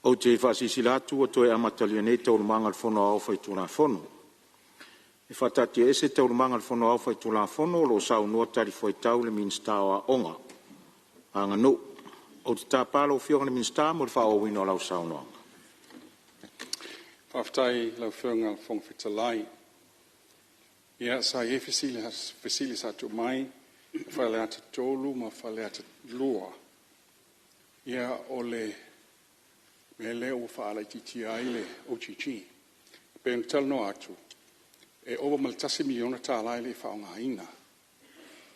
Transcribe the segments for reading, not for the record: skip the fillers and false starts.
O te whasisilatu o toe amataliane taurumanga al whono au whai tūna whono. E whatati ese taurumanga al whono au whai tūna whono lo sau noa tari whai tau le minsta o onga. Anga no. O te tāpalo whionga le minsta mo le wha o wino lau sau noa. Whaftai lau whionga al whong whitalai. Ia sa e whisili sa tu mai, whale ata tolu ma whale ata lua. Ia o le me leo whaala titi aile o chichi. Pēng tal no atu. E owa maltasi miliona tāla ele whaonga ina.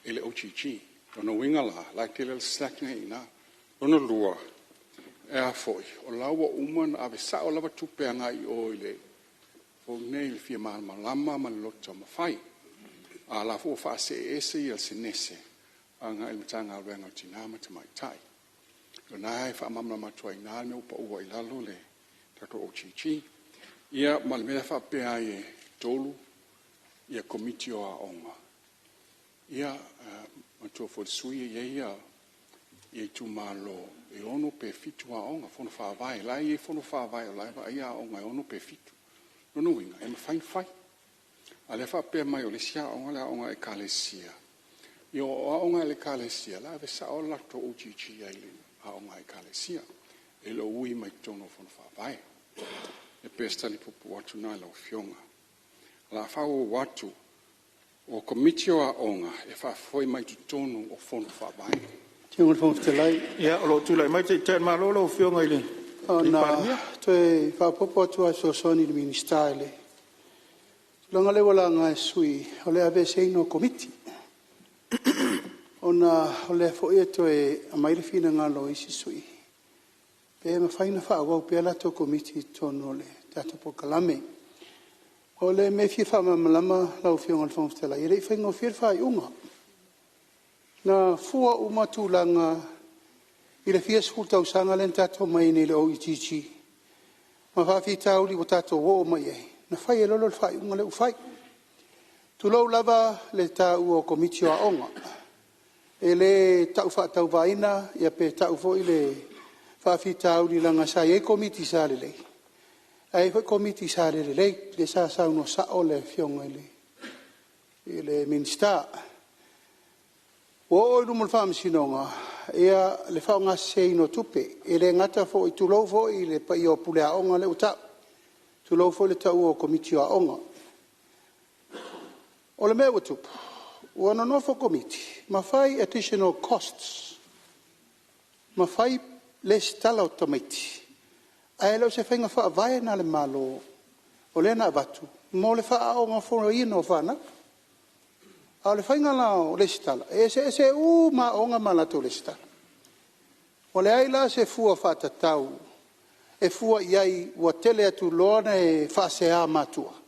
Ele o chichi. Rono winga la, like te lel slakna ina. Rono lua. E a foi. O lawa uman ave sa o lawa tupe anga i o ile. O neil fia malama malota mawhai. A la fo wha se ese i al senese. Anga il matanga alwenga o tinama te mai tai. Nai fa mamna matua ina me upa ua i lalo le tato o chichi. Ia malimea fa pea e tolu ia komiti o a onga. Ia matua fo sui ia tu malo e ono pe fitu a onga fono fa vai lai e fono fa vai lai va ia onga e ono pe fitu. No winga e fai. Ale fa pea mai o le sia onga e kalesia. Io o onga le kalesia la ve sa o lato o chichi ai le aonga e kalesia, e lo ui mai tono fono whawai. E pesta li pupu watu nai lau whionga. La whao watu o komitio a onga e whawhoi mai tu tono o fono whawai. Tiongol fono te lai. Ia, o lo tūlai mai te tēn malo lau whionga ili. Nā, toi whapopo atua so soni li minista ili. Langa le wala ngā sui, o le ave seino komiti. Ona ole fo e to e amaire fina ngalo isi sui. Pe ma faina fa wa pe la to komiti tono le tato po kalame. Ole me fi fa ma lama la o fiong al fong stela. Ile fa ngo fir fa unga. Na fua uma tu langa ile fi skulta usanga len tato mai ni le o ichichi. Ma fa fi tauli o tato wo mai e. Na fa e lolo fa unga le u fai. Tu lo lava le ta o komiti a onga. Ele tau fa tau vaina ia pe tau fo ile fa fi tau di langa sa e komiti sa le. Ai fo komiti sa le sa no sa ole fiong ile minsta. O no mo fam sinonga ia le fa nga sei no tupe ele ngata fo i tulo fo ile pa io pule a onga le uta. Tulo fo le tau o komiti a onga. O le me tupu. Wana no for committee, ma fai additional costs, ma fai less talautomati. Ai lo se fenga fa vai na le malo, o le na batu, mo le fa o nga fono ino fana. A le fenga la o le stala, ese ma o nga malato le stala. O le ai la se fua fa tatau, e fua iai wa tele atu lona e fa se a matua.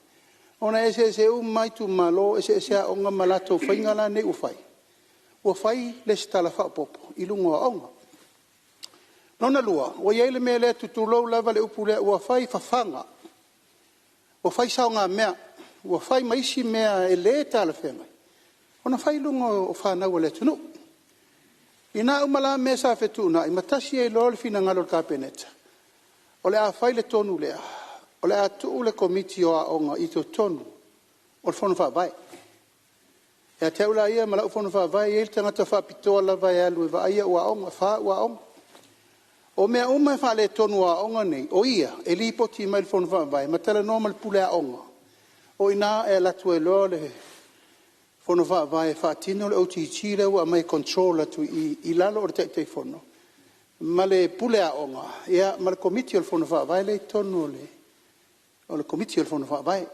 Ona ese mai tu malo ese a onga malato faingala ne ufai. O fai le stala fa popo ilungo onga. Nona lua, o yele mele tu lo lava le upule o fai fa fanga. O fai saunga mea, o fai maisi mea e le tala fenga. Ona fai lungo o fa na wale tunu. Ina umala mesa fetuna, imatasi e lol fina ngalo kapeneta. O le a fai le tonu lea. O le atu le komiti o a onga i to tonu o le fono whawai. E a teula ia ma lau fono whawai e il tangata whapitoa la vai alu e vai o a onga, wha o a onga. O mea uma e whale tonu a onga nei, o ia, e li poti mai le fono whawai, ma tala normal pule a onga. O ina e latu e loa le fono whawai, whaatino le oti i chile ua mai control atu i lalo o le te fono. Ma le pule a onga, ia ma le komiti o le fono whawai le tonu le. O le komiti o le fono whaavai.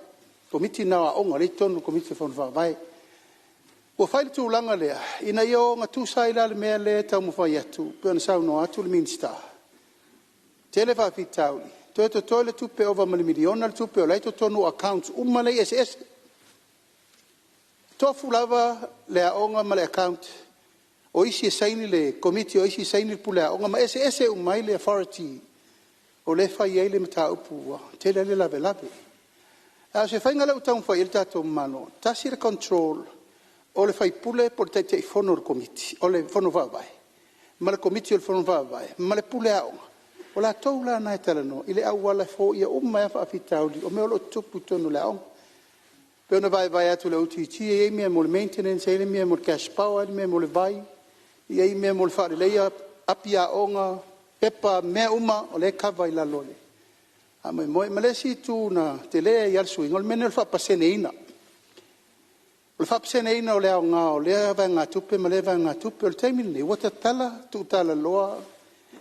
Komiti na onga le tonu komiti o le fono whaavai. Ua whaile tūlanga lea. Ina i o ngā tūsai la le mea le tau mwhai atu. Pēna sau no atu le minsta. Tele whaafi tauli. Toi to toi le tupe ova mali miliona le tupe o leito tonu accounts. Umale SS. Tofu lava le a onga ma le account. O isi e saini le komiti o isi e saini le pule a onga. Ma SS umai le authority. O le fai ele mata upu te le lave. A se fai ngala utang fai il tato mano. Tasi le control o le fai pule por te fono committee o le fono vai. Ma le committee o le fono vai. Ma le pule a onga. O la tau la na talano ile awala fo ia umma fa fitauli o me o tupu tonu la on. Pe ona vai atu le UTT e me mo maintenance e me mo cash power me mo le vai e me mo fa le ia apia onga pepa me uma o le kava ila lole. A me mo malesi tu na te le ia sui ngol menel fa pasene ina. O fa pasene ina o le nga o le va nga tupe me le va nga tupe o temile wata tala tu tala loa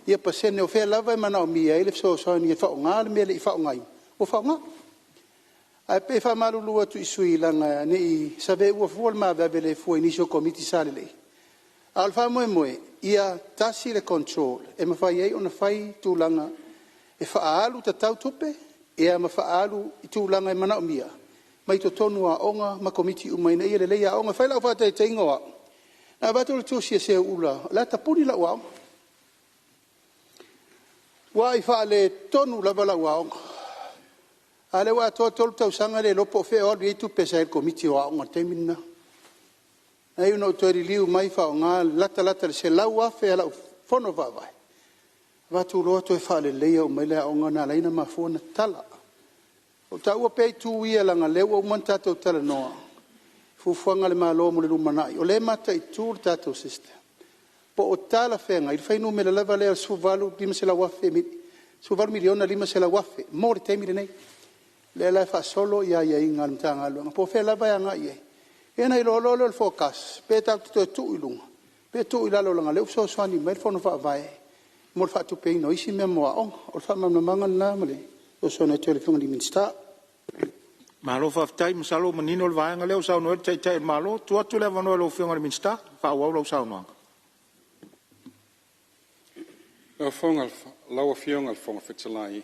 ia pasene o fe lava mana o mia ile so ni fa nga le me le fa nga o fa nga ai pe fa malu lua tu isui langa ni save ua fuol ma vele fu initio committee sale al fa mo ia tasi le control e ma fai ona fai tu langa e fa alu ta tau tupe e ma fa alu tu langa e mana o mia mai to tonu a onga ma committee uma ina ile le ia onga fai la fa te tingoa na ba tu si se ula la ta puni la wa wa fa le tonu la bala wa ale wa to tau sanga le lopo fe o le tu pesa el committee wa on temina ai uno to liu mai fa nga lata se lawa fe la fono va va tu lo to fa le o mai le on na leina ma fona tala o ta u pe tu ia la nga le o monta to tala no fu fanga le malo mo le lumana o le mata i tu tato system po o tala fe nga il fa no me le lava le su valu di me se la wa fe mi su valu miliona lima se la wa fe mo le temine nei le la fa solo ia inga mtanga lo po fe la va nga ia ena ilo lo le focus pe ta tu ilunga pe tu ila lo nga le so so ni me fono fa vai mo fa tu pe no isi me mo o fa ma manga na male o so na telefon di minsta malo fa tai masalo manino le vai nga le sa no tai malo tu le vano lo fianga minsta fa wa lo sa no o fonga lawa fianga al fonga fitalai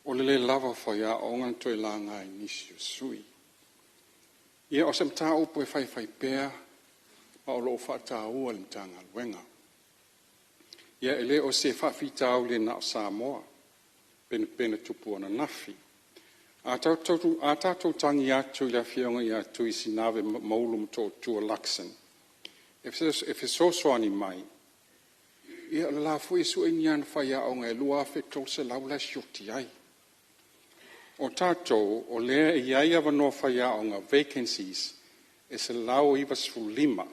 o le lava fa ya o ngan toi langa inisio sui. Ia o sem ta upo e fai pea ma o lo fa ta ua le mtanga wenga. Ia ele o se fa fi tau le na Samoa pene tupu ana nafi. A tau tangi atu la fionga ia tui sinave maulum to tua laksen. E so soani mai. Ia la fu isu e nian fa ya o ngai lua fe tol se laula siuti ai. O tātou, o lea e iaia wanoa whaia o ngā vacancies, e se lau iwa sifu lima,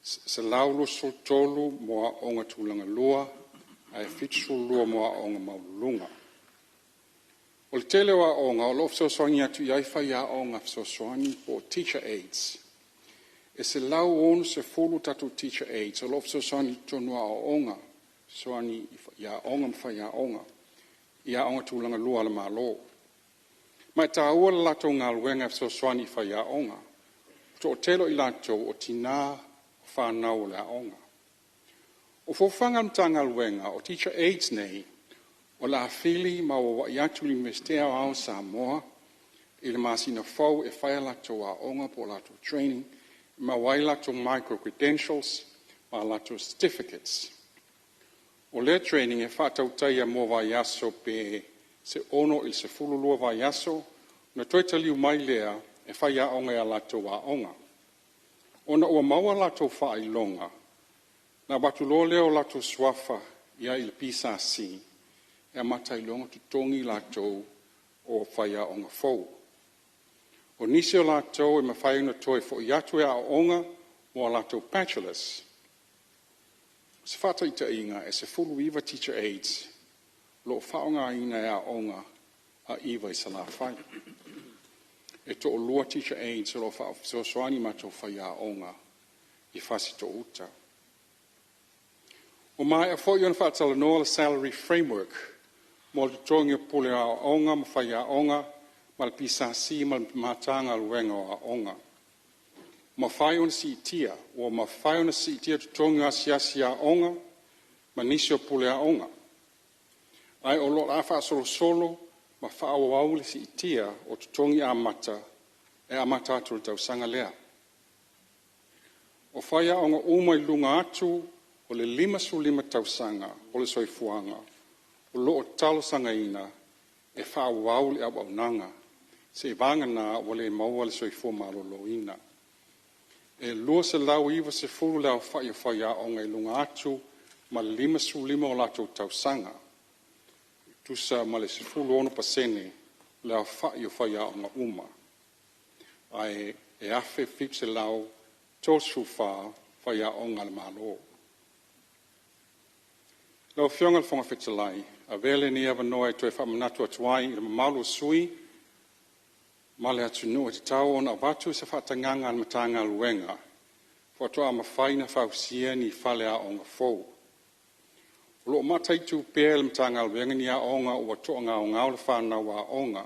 se lau lo sol tolu moa o ngā tūlanga lua, a e fitu lua moa o ngā maulunga. O le telewa o ngā o lo fsosoani atu iai whaia o ngā fsosoani po teacher aids. E se lau onu se fulu tatu teacher aids, o lo fsosoani tonua o ngā, soani ia o ngā mwhaia o ngā. Ia onga tūlanga lua le malo. Mai tā ua le lato ngā luenga so swani whaia onga. To o telo i lato o tina whanau le onga. O fofanga mtanga luenga o teacher aids nei, o la afili ma o wa iatu li mestea au Samoa, i le masina fau e whaia lato a onga po lato training, ma wai lato micro-credentials, ma lato certificates. O le training e whātautaia mō vai aso pe se ono il se fululua vai aso, na toitaliu mai lea e whaia onga a lato a onga. Ona ua maua lato whai longa, na batu lo leo lato swafa ia il pisa si, e a matai longa tutongi lato o whaia onga fau. O nisi o lato e ma whai una toi fo iatu e a onga mo a lato bachelors. Se fata ita inga e se fulu iwa teacher aids, lo whaonga ina e a onga a iwa i sala whai. E to o lua teacher aids lo wha so soani mato whai a onga i whasi to uta. O mai a fo ion whaatala noa salary framework, mo le tongi pule a onga ma whai a onga, ma le pisa si ma le matanga luenga a onga. Ma whai ona si itia, o ma whai ona si itia tutongi asiasi a onga, ma nisi o pule a onga. Ai o lo a wha solo, ma wha awau le si itia o tutongi a mata, e a mata atu le tau sanga lea. O whai a onga uma i lunga atu, o le 5 tau sanga, o le soifuanga, o lo o talo sanga ina, e wha awau le au nanga, se i vanga na o le maua le soifua malolo ina. E lua se lau iwa se fulu lau whaia o ngai lunga atu, ma le 5 o latou tausaga tusa ma le 10% le afa'i o faiaʻoga uma ae e afe fituselau tolsufā faiaʻoga le mālō. Le aufioga le foga fetalai avea lenei avanoa e toe faamanatu atu ai i le mamalu o sui ma le atunuu e tatau ona avatu se faatagaga a le matagaluega foatoa mafaina fausia ni fale aʻoga fou. O loo mataitu pea le matagaluega ni aʻoga ua toʻagaogao le fanau aʻoga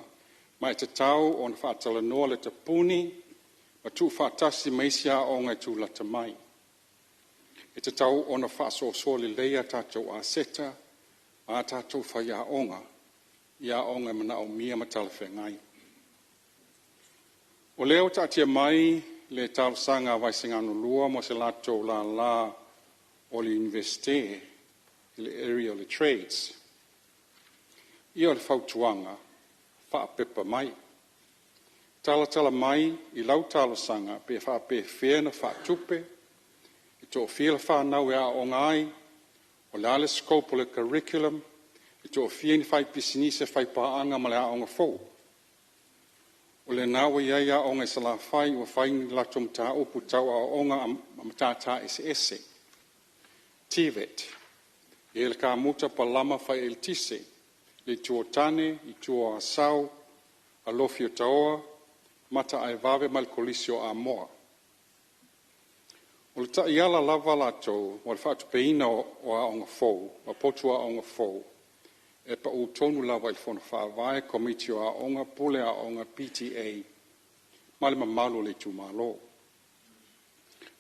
ma e tatau ona faatalanoa le tapuni ma tuufaatasi ma isi aʻoga e tulata mai. E tatau ona faasoasoa lelei a tatou aseta ma a tatou faiaʻoga i aʻoga e manaʻomia ma talafegai. O lea o taatia mai le talosaga a vaisegano mo se latou lālā o le universite i le area o le trades. Ia o le fautuaga faapepa mai. Talatala mai i lau talosaga pe faapefea na faatupe i toʻafia le fanau e aʻoga ai o le a le scope o le curriculum i toʻafia ni faipisinisi e faipaaga ma le aʻoga fou. O le nā ua iai aʻoga e salafai ua faini latou mataupu tau aʻoga a matatā ese. TVET e le kamuta palama fai el tise le tuotane i tua asau a lofi o taoa mata ai vave ma le kolisi o Amoa. O le taʻiala lava latou o le faatupeina o aʻoga fou ma potu aʻoga fou e paʻutonu lava i le fonofaavae komiti o aʻoga pule aʻoga PTA ma le mamalu o le itumālō.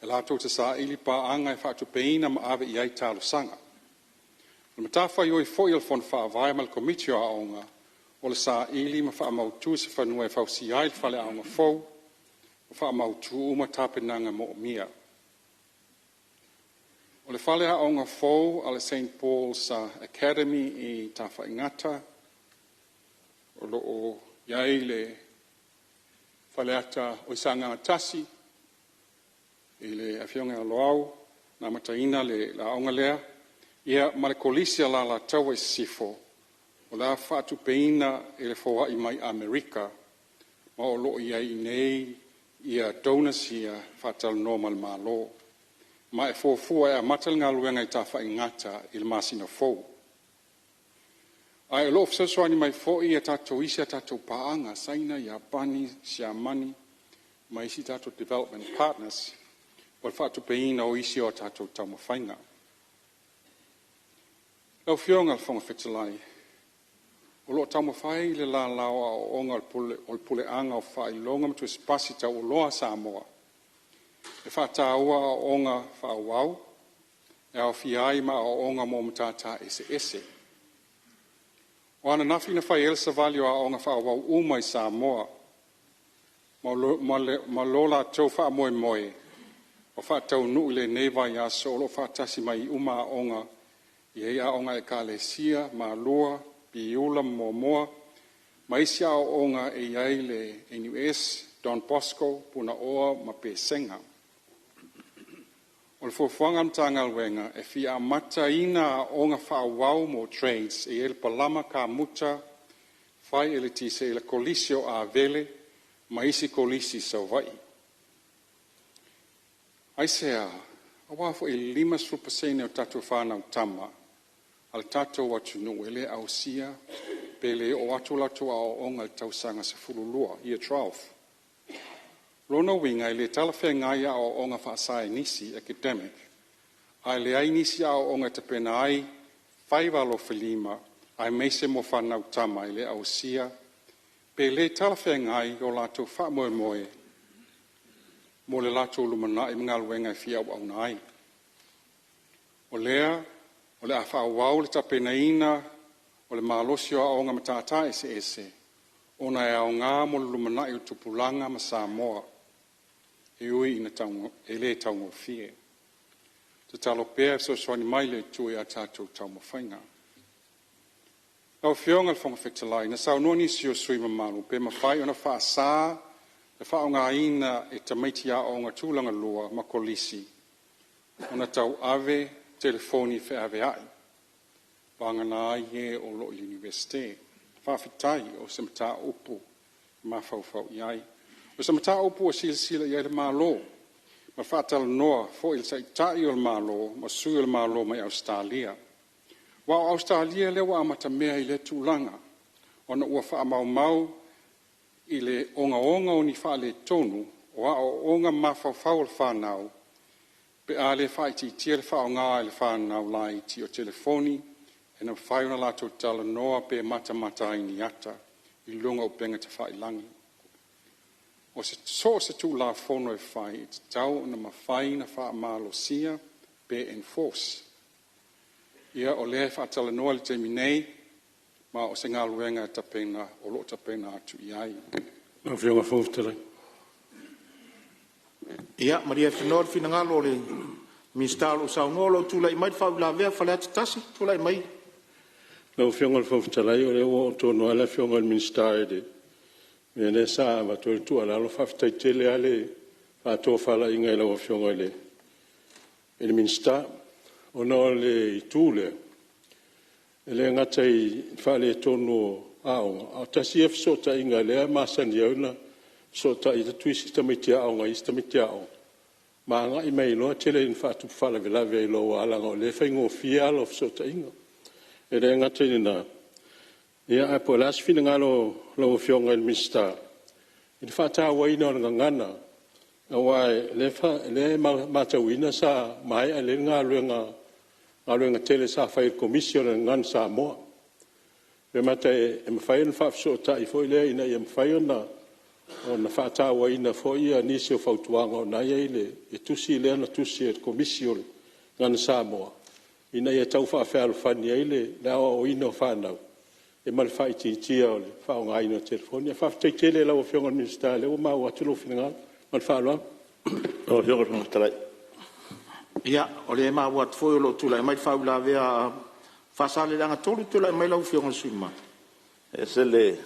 E latou tasaʻili paaga e faatupeina ma ave i ai talosaga. O le matawhaioi foʻi o le fonofaavae ma le komiti o aʻoga o le saʻili ma faamautu se fanua e fausia ai le fale aʻoga fou o faamautuu ma tapenaga moʻomia. O le fale aʻoga fou a le St. Paul's Academy i tafaigata o loo iai le faleata o isaga tasi i le afioga aloau na mataina le aʻoga lea ia ma le kolisi a lalatau e sifo o le a faatupeina e le foaʻi mai Amerika ma o loo iai i nei ia donors ia faatalanoa ma le mālō ma e fuafua e amata le galuega i tafaigata i le masina fou. Ae o loo fesoasoani mai foʻi e tatou isi a tatou paaga saina iapani siamani ma isi tatou development partners o le faatupeina o isi o tatou taumafaiga. Laufioga le foga fetalai o loo taumafai le lalao aʻoga o le puleaga o faailoga ma tuesipasi tauoloa Samoa e whātāua aʻoga whaauau, e awhia ai ma aʻoga mo matata ese. O ana nafi na whai elsa vali o aʻoga whaauau uma i Samoa, ma lo latou whaamoemoe, o whaataunuu le nevai aso o lo whaatasi mai i uma aʻoga, i ei aʻoga e kalesia, malua, piula, momoa, ma isi aʻoga e iai le NUS, Don Bosco, Puna Oa, ma Pesenga. O le fuafuaga matagaluega e fia amataina aʻoga whaauau mo trades e le palama kamuta fai e le tise e le kolisi o avele ma isi kolisi sauvaʻi. Aisea, auā foʻi 5% o tatou fanau tama a le tatou atunuu e lē ausia pe le o atu latou aʻoga le tausaga 12 ia 12. Lona winga le talafeagai aʻoga faasaenisi academic ae leai nisi aʻoga te pena ai 5.5 ae meise mo fanau tama i le ausia pe le talafeagai o latou faamoemoe mo le latou lumanaʻi ma galuega e fia auauna ai. O lea o le a faauau le tapenaina o le malosi o aʻoga ma tatā ese ona e aogā mo le lumanaʻi o tupulaga ma Samoa e ui ina e le taugofie. Te talo pea soasoani mai le tui a tatou taumawhainga. Laufioga le foga fetalai na saunoa nisi o sui mamalu pe mawhai ona whaasā le whaongaina e tamaiti aʻoga tulaga lua ma kolisi ona tau ave telefoni wheaweai. Wangana ai e o lo universite. Whawhitai o se mata upu ma whauwhau iai. O se mata upu o sila iai le malo. Ma whaatala noa fo il sa itai o le malo, ma sui o le malo mai Australia. Wa Australia lewa amata mea i le tūlanga. Ona ua wha mau mau i le onga o ni wha le tonu, o a o onga ma whauwhau le whanau, pe a le wha i ti tia le wha o ngā le whanau lai ti o telefoni, e na whai ona la tau tala noa pe mata i ni ata, i lunga o penga te wha i langi. O se tū la whono e whai, i te tau na ma whai na wha malo sia, pe enforce. Ia o le wha tala noa le te minei, ma o se ngā luenga tapena, o lo tapena atu iai. Ngā whionga whauwhitara. Ia, Maria Whenor, whina ngā lo le Ministaro Sao Nolo, tūlai mai whau la vea, whale ati tasi, tūlai mai. Ngā whionga whauwhitara, o le o tōno ala whionga le Ministaro de. Mea ne sā, ma tōre tū ala alo whawhitai tele ale, whātō whala inga ila o whionga le. E le Ministaro, o no le i tūlea. Ele ngata i whale tono aonga. A tasi e fsota inga lea masani auna, fsota i tatuisi tamiti aonga, i tamiti aonga. Ma nga i mei loa tele in whatu whala velave i loa alanga o le whaingo fia alo fsota inga. Ele ngata i nina. Ia a po las fina ngalo fionga il mista. I whata waina o ngana. A wai le matawina sa mai a le ngā luenga Aluenga tele sa whai komisio ngan Samoa. Me mata e mwhai na whafsota i fwoi lea ina i mwhai na o na whaatawa ina fwoi a nisi o whautuanga o nai eile e tusi lea na tusi e komisio ngan Samoa. Ina i e tau whaafealo whani eile lea o ina o whanau. E mali whai tia o le whao ngā ina o telefoni. E whaftai tele lau o whionga minister leo mau atulo whina ngā. Mali whaaloa. O whionga whangatalai. Ia, o le maa wat foi o lo tūlai mai whau la vea whasale langa tolu tūlai mai lau whionga suima. E se le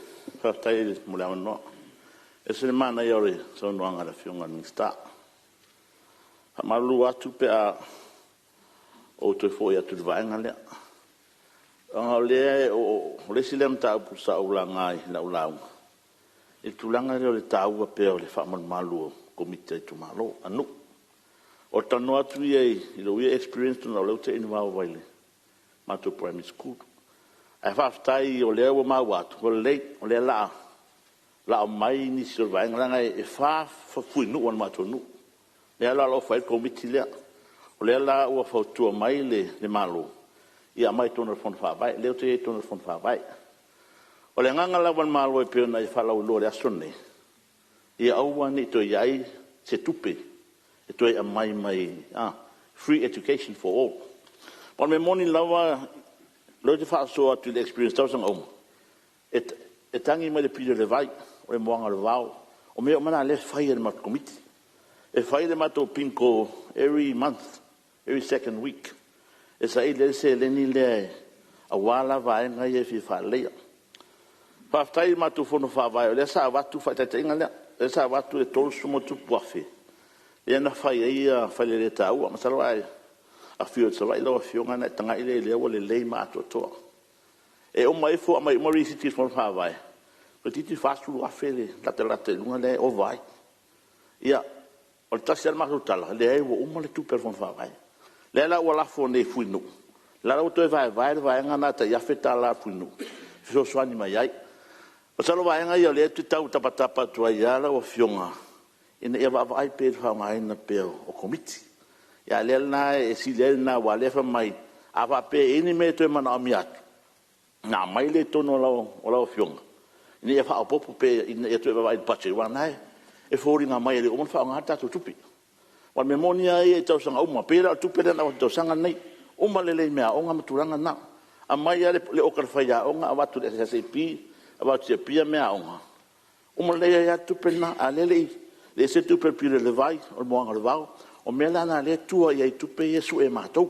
whaftai mule awa noa. E se le mana i ore sa noanga la whionga minister. Ha malu atu pe a o toi foi atu le vaenga lea. Anga lea o le silem tau pusa o la ngai la ulaunga. E tūlanga leo le tau a pe o le whaman malu o komite i tu malo anu. O tano atu i lo ia experience tuna o leo te inu wau waile. Mato primary school. Ai whaftai o leo o mau atu. O lei, o lea laa. Laa o mai ni si o vaenga langa e whafui nu wan mato nu. Lea laa lo whae komiti lea. O lea laa ua whautua mai le malo. Ia mai tona fon whawai. Leo te e tona fon whawai. O le nganga la wan malo e peo na i whalau lore asone. Ia aua ni to iai se tupe. E toi a mai, free education for all. Wan me moni lawa, lo te whaasoa tu le experience tausanga oma. E tangi mai le pide le vai, o le moanga le vau, o mea mana le whai e le mat komiti. E whai le mato pinko every month, every second week. E sa i le se le ni le a wala vaenga i e fi whalea. Whaftai mato fono whawai, o le sa watu whaitai inga lea, le sa watu e tolu sumo tu puafe. E na whai ia whai le tau, a masalo ai a whio te wai lawa whionga na tanga i le lewa le lei mātua toa. E o mai fo a mai umari si tis mon whawai. Ko titi whasuru a whele, late lunga le o vai. Ia, o le tasi al mātua tala, le ai wo uma le tuper mon whawai. Le la ua lafo ne fuinu. La la uto e vai le vai ngana ta ia wheta la fuinu. Fiso swani mai ai. Masalo vai ngai o le tu tau tapatapa tua ia la o whionga. Ina ia wawai pe whaungai na peo o komiti. Ia lel na e si lel na wa lefa mai. A wa pe ini me to e mana ami atu. Nā mai le tono o lau whionga. Ina ia whao popo pe ina ia to e wawai pache wanai. E fōri ngā mai le o man whaunga tatu tupi. Wan me moni ai e tausanga uma. Pera tupi rena o tausanga nei. Uma le lei mea onga maturanga na. A mai a le okarwhaia onga a watu le SSAP. A watu le pia mea onga. Uma le ia tupi na a lelei. Le se tupe pire le vai, o moanga le vau, o mela na le tua ia i tupe Yesu e mātou.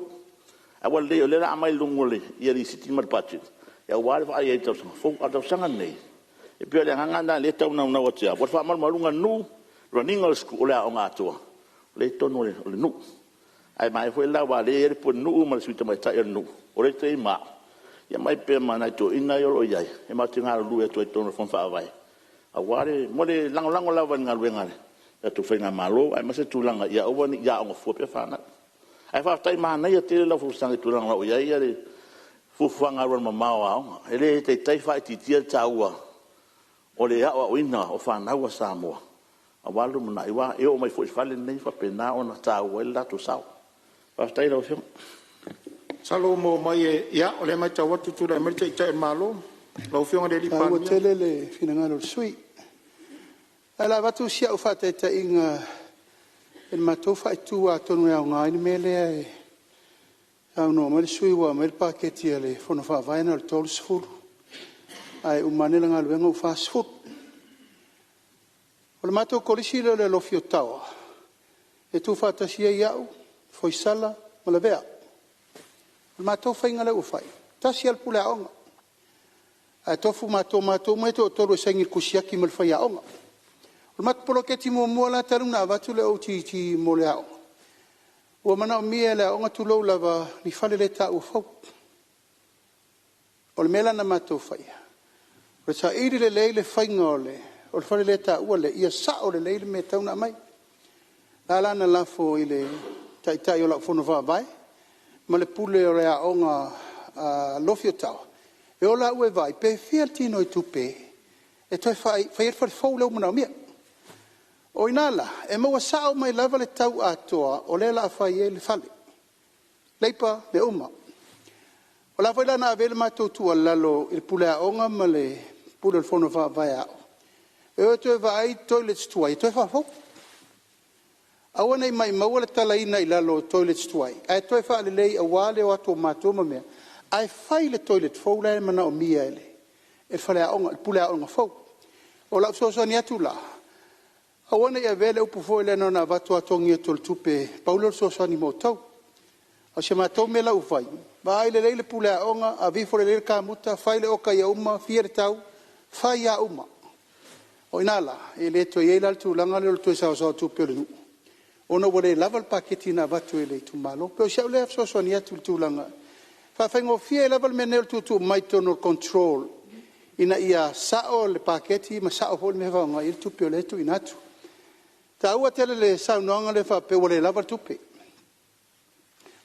A wale le o le la amai lungole, ia li siti marpachit. Ia wale wa ia i tau sanga fau, a tau sanga nei. E pia le hanga na le tau nau nawa tia. Wale wha marmalunga nu, raninga le sku o le a o ngā tua. Le tono o le nu. ai mai foi la wa le po nu ma su te mai ta nu o le te ma ia mai pe mana to ina yo ia e ma tinga lu e to no fon fa vai a ware mo le lang la van ngal wenga e to fenga malo ai ma se tu langa ia o wani ia o fo pe fa na ai fa tai mana ia te la fu sang tu langa o ia le fu fanga ron ma ma ele te tai fa ti tia taua o le a o ina o fa na wa Samoa a walu na iwa e o mai fo fale nei fa pe na ona taua la to sao fa tai lo fio Salo mo mai ia o le mai tau atu tu le merite i malo lo fionga de li pan. Wa tele le finangalo sui. Ala watu sia ufa te inga en matofa tu a tonu ya ngai ni mele ai. Au no mai sui wa mai paketi ale fono fa vai na tol sfur. Ai umane nga le ngo fa sfur. O le mato kolisi le lo fiotawa. E tu fa tasia iau foi sala mo le vea. Matou fainga le ufai. Tasi al pula onga. A tofu matou mai to toro sengi kusiaki mal fai onga. O mat poloketi mo la taruna vatu le o ti mo le onga. O mana o mia le onga tu lo lava ni fale le ta u fau. O le mela na matou fai. O sa iri le leile fainga o le fale le ta u le ia sa o le leile me tauna mai. La na lafo ile tai o la fono va vai. Ma le pule o rea onga lofio tau. E ola ue vai, pe fia tino i tupe, e toi fai fau leo mana o mia. O inala, e maua sao mai lava le tau atoa, o le la fai e le fale. Leipa me uma. O la fai lana avele matou tua lalo il pule a onga ma le pule il fono vai ao. E o toi vai toilets tua, e toi fa fau. Awana i mai maua le talaina i lalo toilets tuai. Ai toi wha le lei a wale o ato mātoma mea. Ai whai le toilet fau lai mana o mia ele. E whale a onga, pule a onga fau. O lau soso ni atu la. Awana i a vele upu fau ele nona watu atongi tol tupe. Paulo soso ni mo tau. A se mātou me lau whai. Vai le lei le pule a onga, a vifo le lei ka muta, whai le oka ia uma, fia le tau, whai a uma. O inala, e le to i eilal tu langa le to sa tupe le nuu. Ona wale laval paketi na watu ele tu malo. Pero siya ule afsoso ni atu tulanga. Whawhaingo fia laval menel tu maitono control. Ina ia sao le paketi ma sao hol me wanga il tu pio le tu inatu. Ta ua tele le sao noanga le wha pe wale laval tupe.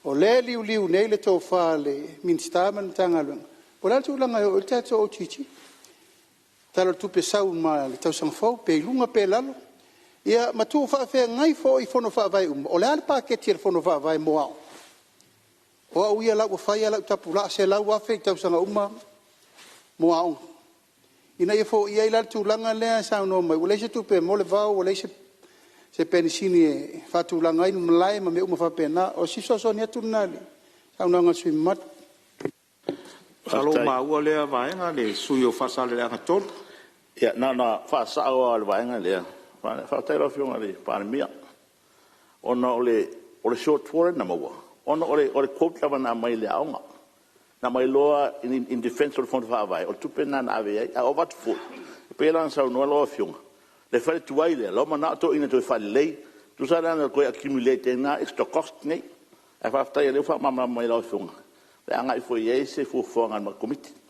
O le liu nei le tō wha le minstaman tangalanga. O la tu langa o te ato o chichi. Talo tupe sao ma le tausang fau pe lunga pe lalo. Ia matu fa fe ngai fo I fono fa vai o le alpa ke tir fono fa vai mo ao o ia la o fa ia la tapula se la wa fe tau sanga uma mo ao ina ia fo ia la tu langa le sa no mai o le se tu pe mo le va o le se penisini fa tu langa I mlai ma me uma fa pena o si so ni tu nali sa no nga sui mat Salo ma ua le vai nga le sui o fa sale nga tol ia na fa sa o le vai nga le fa tai lo fiona le Palemene ona ole short for na mo ona ole quote lava na mai le aunga na mai loa in defense of fond fa vai o tupe na ave a wat fo pe lan sa no lo fiona le fa tu ai le lo mana to ina to fa le tu sa na ko accumulate na extra cost nei e fa tai le fa mama mai lo fiona le anga I fo ye se fo fonga ma committee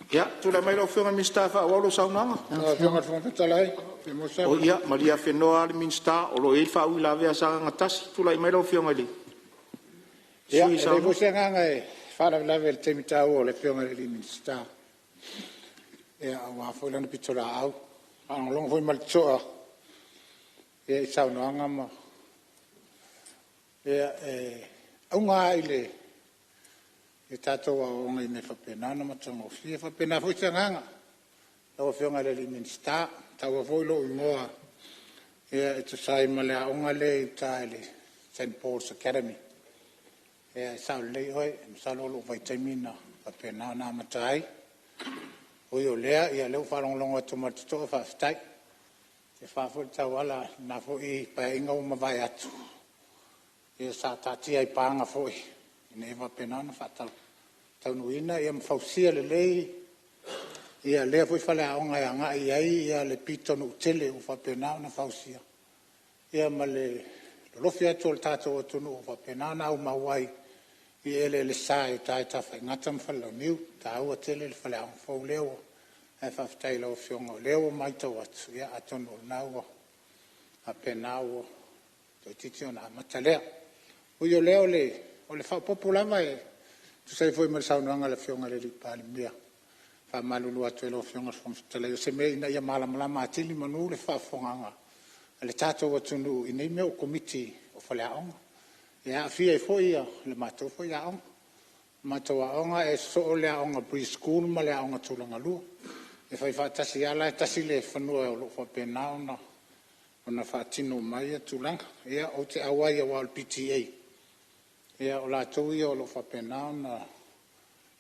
ia tu le mai lo fionga minstafa o lo saunanga Fionga Fonotaga. o ia maria fenoa le minsta o lo il fa u la vea sa nga tas tu le mai lo fionga li Ia, le fusanga ngai fara level te mitau o le fionga le minsta. Ia, wa fo lana pitora au. Ang long foi mal choa. Ia, sau no anga ma. Ia, au ngai le e tato wa o ngai me whapena na matango fia whapena fusanga o fionga le minsta tawa foi lo ingoa e to sai mala onga le tale St Paul's Academy e sa le hoi sa lo vitamina whapena na matai o yo lea ia le fa long long to mato fa stai e fa fo tawala na fo I pa inga o mavai atu e sa tati ai panga foi ne va penana fatal tau ina ia mfausia le lei ia le foi fala onga nga ia le pito no tele u fa penana fausia ia male Lo fia tol tato tunu fa pena na o mawai I ele le sai tai ta fa ngata mfala miu ta o tele le fala fo leo e fa tai lo fiongo leo mai to wat ya atono na o a pena o to titio na matalea o yo leo le o le fa populava e tu sai foi mer sa no ngala fionga le Palemene fa malulu atu lo fionga fo tele se me ina ya mala mala matili manu le fa fonga le tato o tunu ina me o komiti o fala on ya fia foi le mato foi ya on mato onga e so le onga preschool ma le onga tulanga lu e fai fa tasi ala tasi le fanu o lo fa pena ona fa tino mai tulanga ya o te awai wa PTA ya o la to yo lo fa pena ona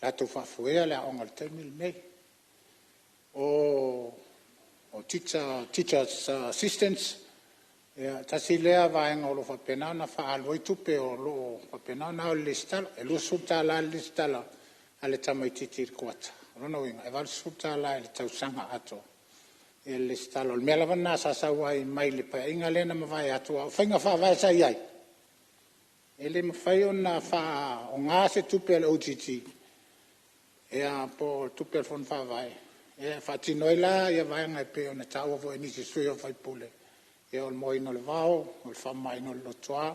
la to fa foi le onga te mil nei o teachers assistants ya tasi lea vaenga o lo fa pena na fa aloi tupe o lo fa pena na o listala e lo subtala listala ale tamaititi kwata rono winga e val subtala le tausanga ato e listala o mela vana sa wai mai le pa inga lena ma vai ato fainga fa vai sai ai ele ma fai ona fa o ngase tupe le OGT e a po tupe fon fa vai e fa tinoila ia vaenga pe ona tau vo ni si suio fai pule e o moi no le vao o fa mai no lo toa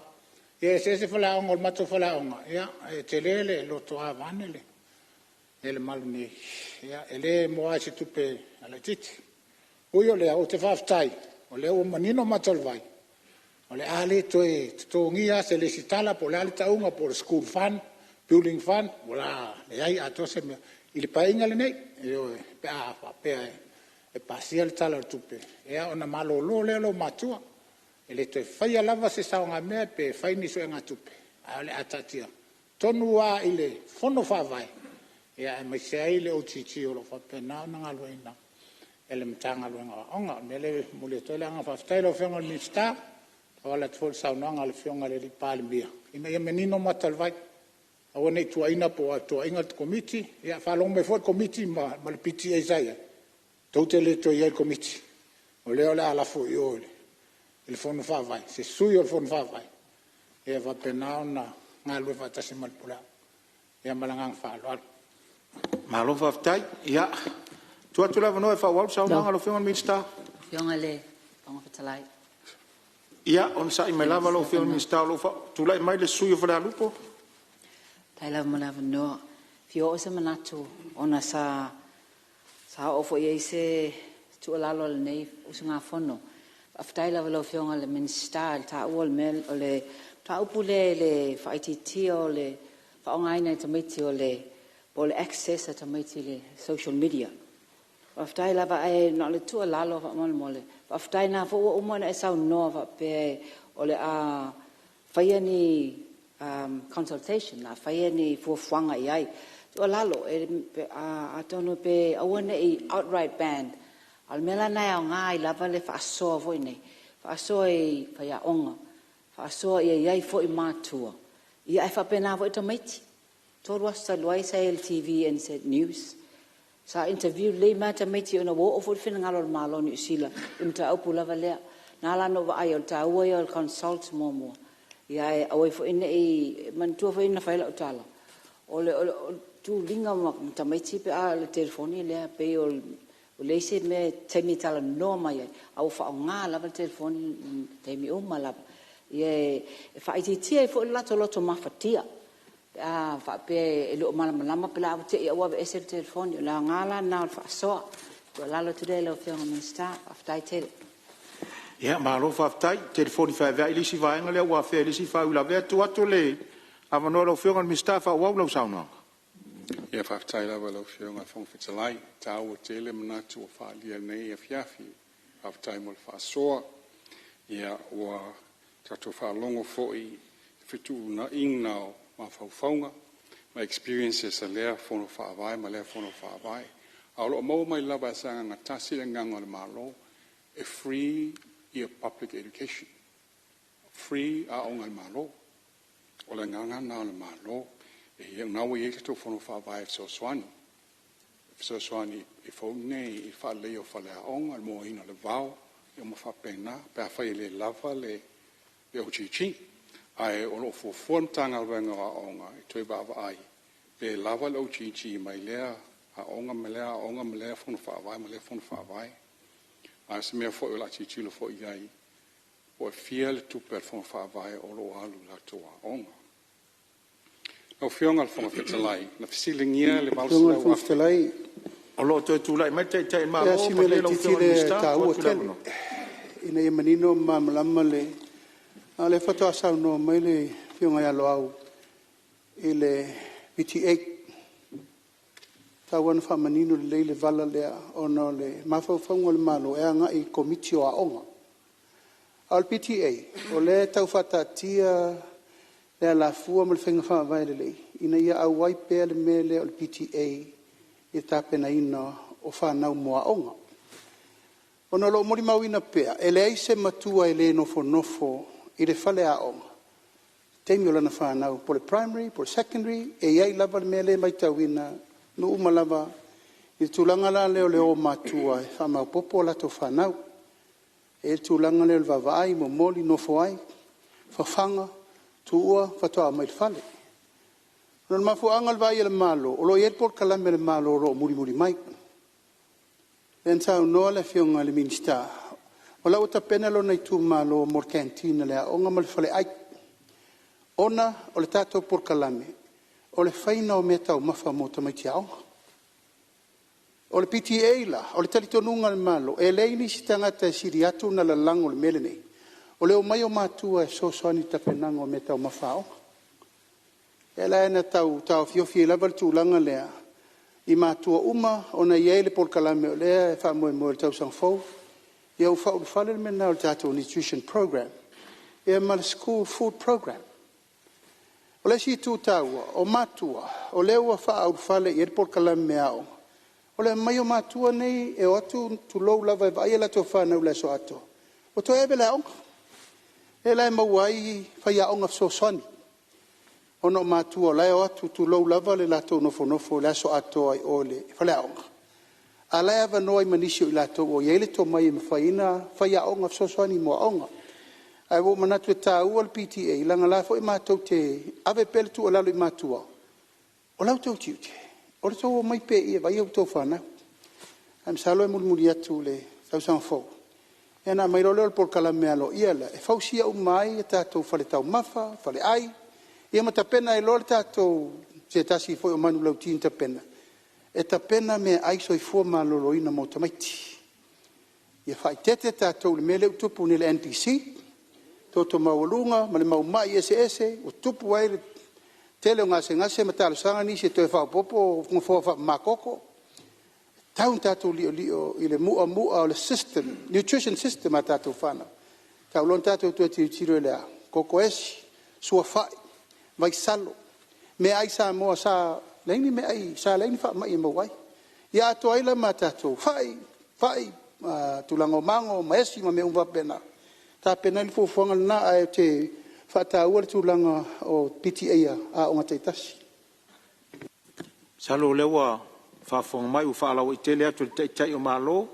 e se fala on o mato fala on ya e telele lo toa vanele ele maluni ya ele mo si tupe ala titi o yo le o te faftai o le o manino matol vai o le ale to ngia se le sitala po le ale taunga po school fan building fan wala le ai ato se il painga le nei e pe e pasial tala tupe e ona malo le lo matua e le te fai lava se saunga me pe fai ni so nga tupe ale atatia tonua ile fono fa vai e mai sei le o titi o lo fa pena na ngaloina ele mtanga lo nga onga mele mule to le nga fa style of ngol mista wala tfol saunga ngal fionga le Palemene ina ye menino matal vai awone tu aina po to ingat committee ya fa long me for committee ma le PTA sai Tote le to ia komiti. O leo la ala fu yo le. Il fono fa vai. Se suio il fono fa vai. E va pena na ngalu fa tasi malpula. E malangang fa lo. Malo fa tai ya. Tu atu lava no fa wal sa nga lo fiona minsta. Fiona le panga fatalai. Ya on sa I me lava lo fiona minsta lo fa. Tu lai mai le suio fa lupo. Tai lava mo lava no. Fio se manatu ona sa o fo ye se tu alalo le nei usunga fono aftai la velo fionga le minsta ta wol mel ole ta upule le fa ITT ole fa online ta meti ole pole access ta meti le social media aftai la va e no le tu alalo fa mol mole aftai na fo o mo na sa no va pe ole a fa ni consultation na fa ni fo fwanga ai o lalo a tono pe awone I outright band al mela na nga I lava le fa so vo nei fa so I fa ya onga fa so ia fo I matua ia fa pena vo tomati to was the lois TV and said news sa interview le mata meti ona wo of fin ngalo malo ni sila imta opula vale na la no va ai ta wo yo consult momo ia awai fo in man tu fo in fa la tala ole tu linga ma tamaiti pe a le telefoni le pe o le se me temi tala no mai au fa nga la telefoni temi o mala ye fa ITT fo la to loto ma fatia a fa pe lo mala mala pe la te o wa ese telefoni la ngala na fa so to la lo today lo fiona minsta after tel ya ma lo fa tai telefoni fa va ili si va ngale wa fe ili si fa ula ve tu atole avano lo fiona minsta fa wa lo sauna Ia whaftaila wala whiunga whongwhitalai, tā ua tele manatu o whaalia nei a whiawhi, whaftai mo le whaasoa, ia ua tato whaalongo fōi, whitu na ingnao ma whauwhaunga, ma experiences a lea whono whaawai, ma lea whono whaawai. Aolo o mau mai lava e sanga ngatasi le nganga le malo, e free ia public education. Free a onga le malo, o le nganga na le malo, e nawe e to fono fa vai so swani e fo nei e fa le o fa le on al mo ina le vao e mo fa pena pa fa le lava le pe o chichi ai o lo fo tanga wenga onga I toi bava ai pe lava lo chichi mai lea a onga melea fon fa vai mele fon fa vai a se me fo la chichi lo fo iai o fiel tu per fon fa vai o lo alu la toa onga o fionga fon fetalai na fisilingia le balsla wa O lo toi tūlai, mai te mā Ya o, si ma mele le lau titi whionga le minister, tā kua ua tūlai tele. mano. Ina ia manino mamalama le. A le whatoa sau no mai le whionga ia lo au. I le PTA. Tā wana wha manino le leile vala lea. Ono le mawhauwhaunga le malo e anga I komiti o a onga. Al PTA. O le tau whata tia le la fua ma le whenga wha vai le lei. Ina ia au waipea le mele o le PTA. I tāpena ina o whanau moa onga. Ona lo mori mauina pea, e le aise matua e le nofo I le whale a onga. Teimi o lana whanau, po le primary, po le secondary, e iai lava le mele mai tauina, no uma lava, I tūlanga la leo leo matua, e whamau popo la to whanau, e tūlanga leo le vavai, mo moli nofo ai, whawhanga, tuua, whatoa mai le whale. Nona mafu angal vai le malo, o lo airport kalame le malo ro muri mai. Len tau noa le fionga le minista. O lau ta pena lo nei tu malo mor cantina le onga mal fale ai. Ona o le tato por kalame. O le faina o meta o mafa mo ta mai tiao. O le PTA la, o le talitonunga le malo, e leini si tangata siriatu na la lango le mele nei. O le o mai o matua e soani ta penanga o meta o mafa o. E la ena tau fiofi e laval tūlanga lea. I mātua uma o na iei le polkalame o lea e wha moe le tau sang fau. I au whau whale me nao le tātou nutrition program. E ma le school food program. O le si tū taua, o mātua, o leo a wha au whale i e le polkalame me au. O le mai o mātua nei e o atu tu lou lava e vai e la tō whanau le so ato. O tō ebe la onga. E la e mauai whai a onga so soni. Ono matua lai o atu tu lou lava le lato nofo le aso ato ai ole fale aonga. A lai ava noa I manisio I lato o iele to mai mawhaina whai aonga fsoswani mo aonga. Ai wo manatu e tā ua le PTA langa la fo I mātou te ave pele tu o lalo I mātua. O lau tau tiute. O le tau o mai pe I e vai au tau whanau. Am salo e mulmuri atu le tau sang fau. E na mai role o le porkala mea lo iela. E fausia o mai e tātou fale tau mafa, fale ai. Ia mata pena e lor tātou se tasi foi o manu lau tiin ta pena. E ta pena me aiso I fua maloloina mo tamaiti. Ia whai tete tātou le mele utupu ni le NPC, toto mawalunga, ma le mau mai ese, o tupu ai le tele o ngase matalo sanga ni se toi whao popo, ngofo wha makoko. Taun tātou lio I le mua o le system, nutrition system a tātou whana. Tau lon tātou tua tiro lea, koko esi, sua whai. Vai salo. Me ai Samoa sa leini me ai sa leini fa mai mo wai. Ia to ai la matato. Fai tulango mango maesi ma me umba pena. Ta pena il fo fonga na ai te fata ua tulanga o PTA a o ngata tasi. Salo lewa fa fonga mai u fa la o tele atu te tai o malo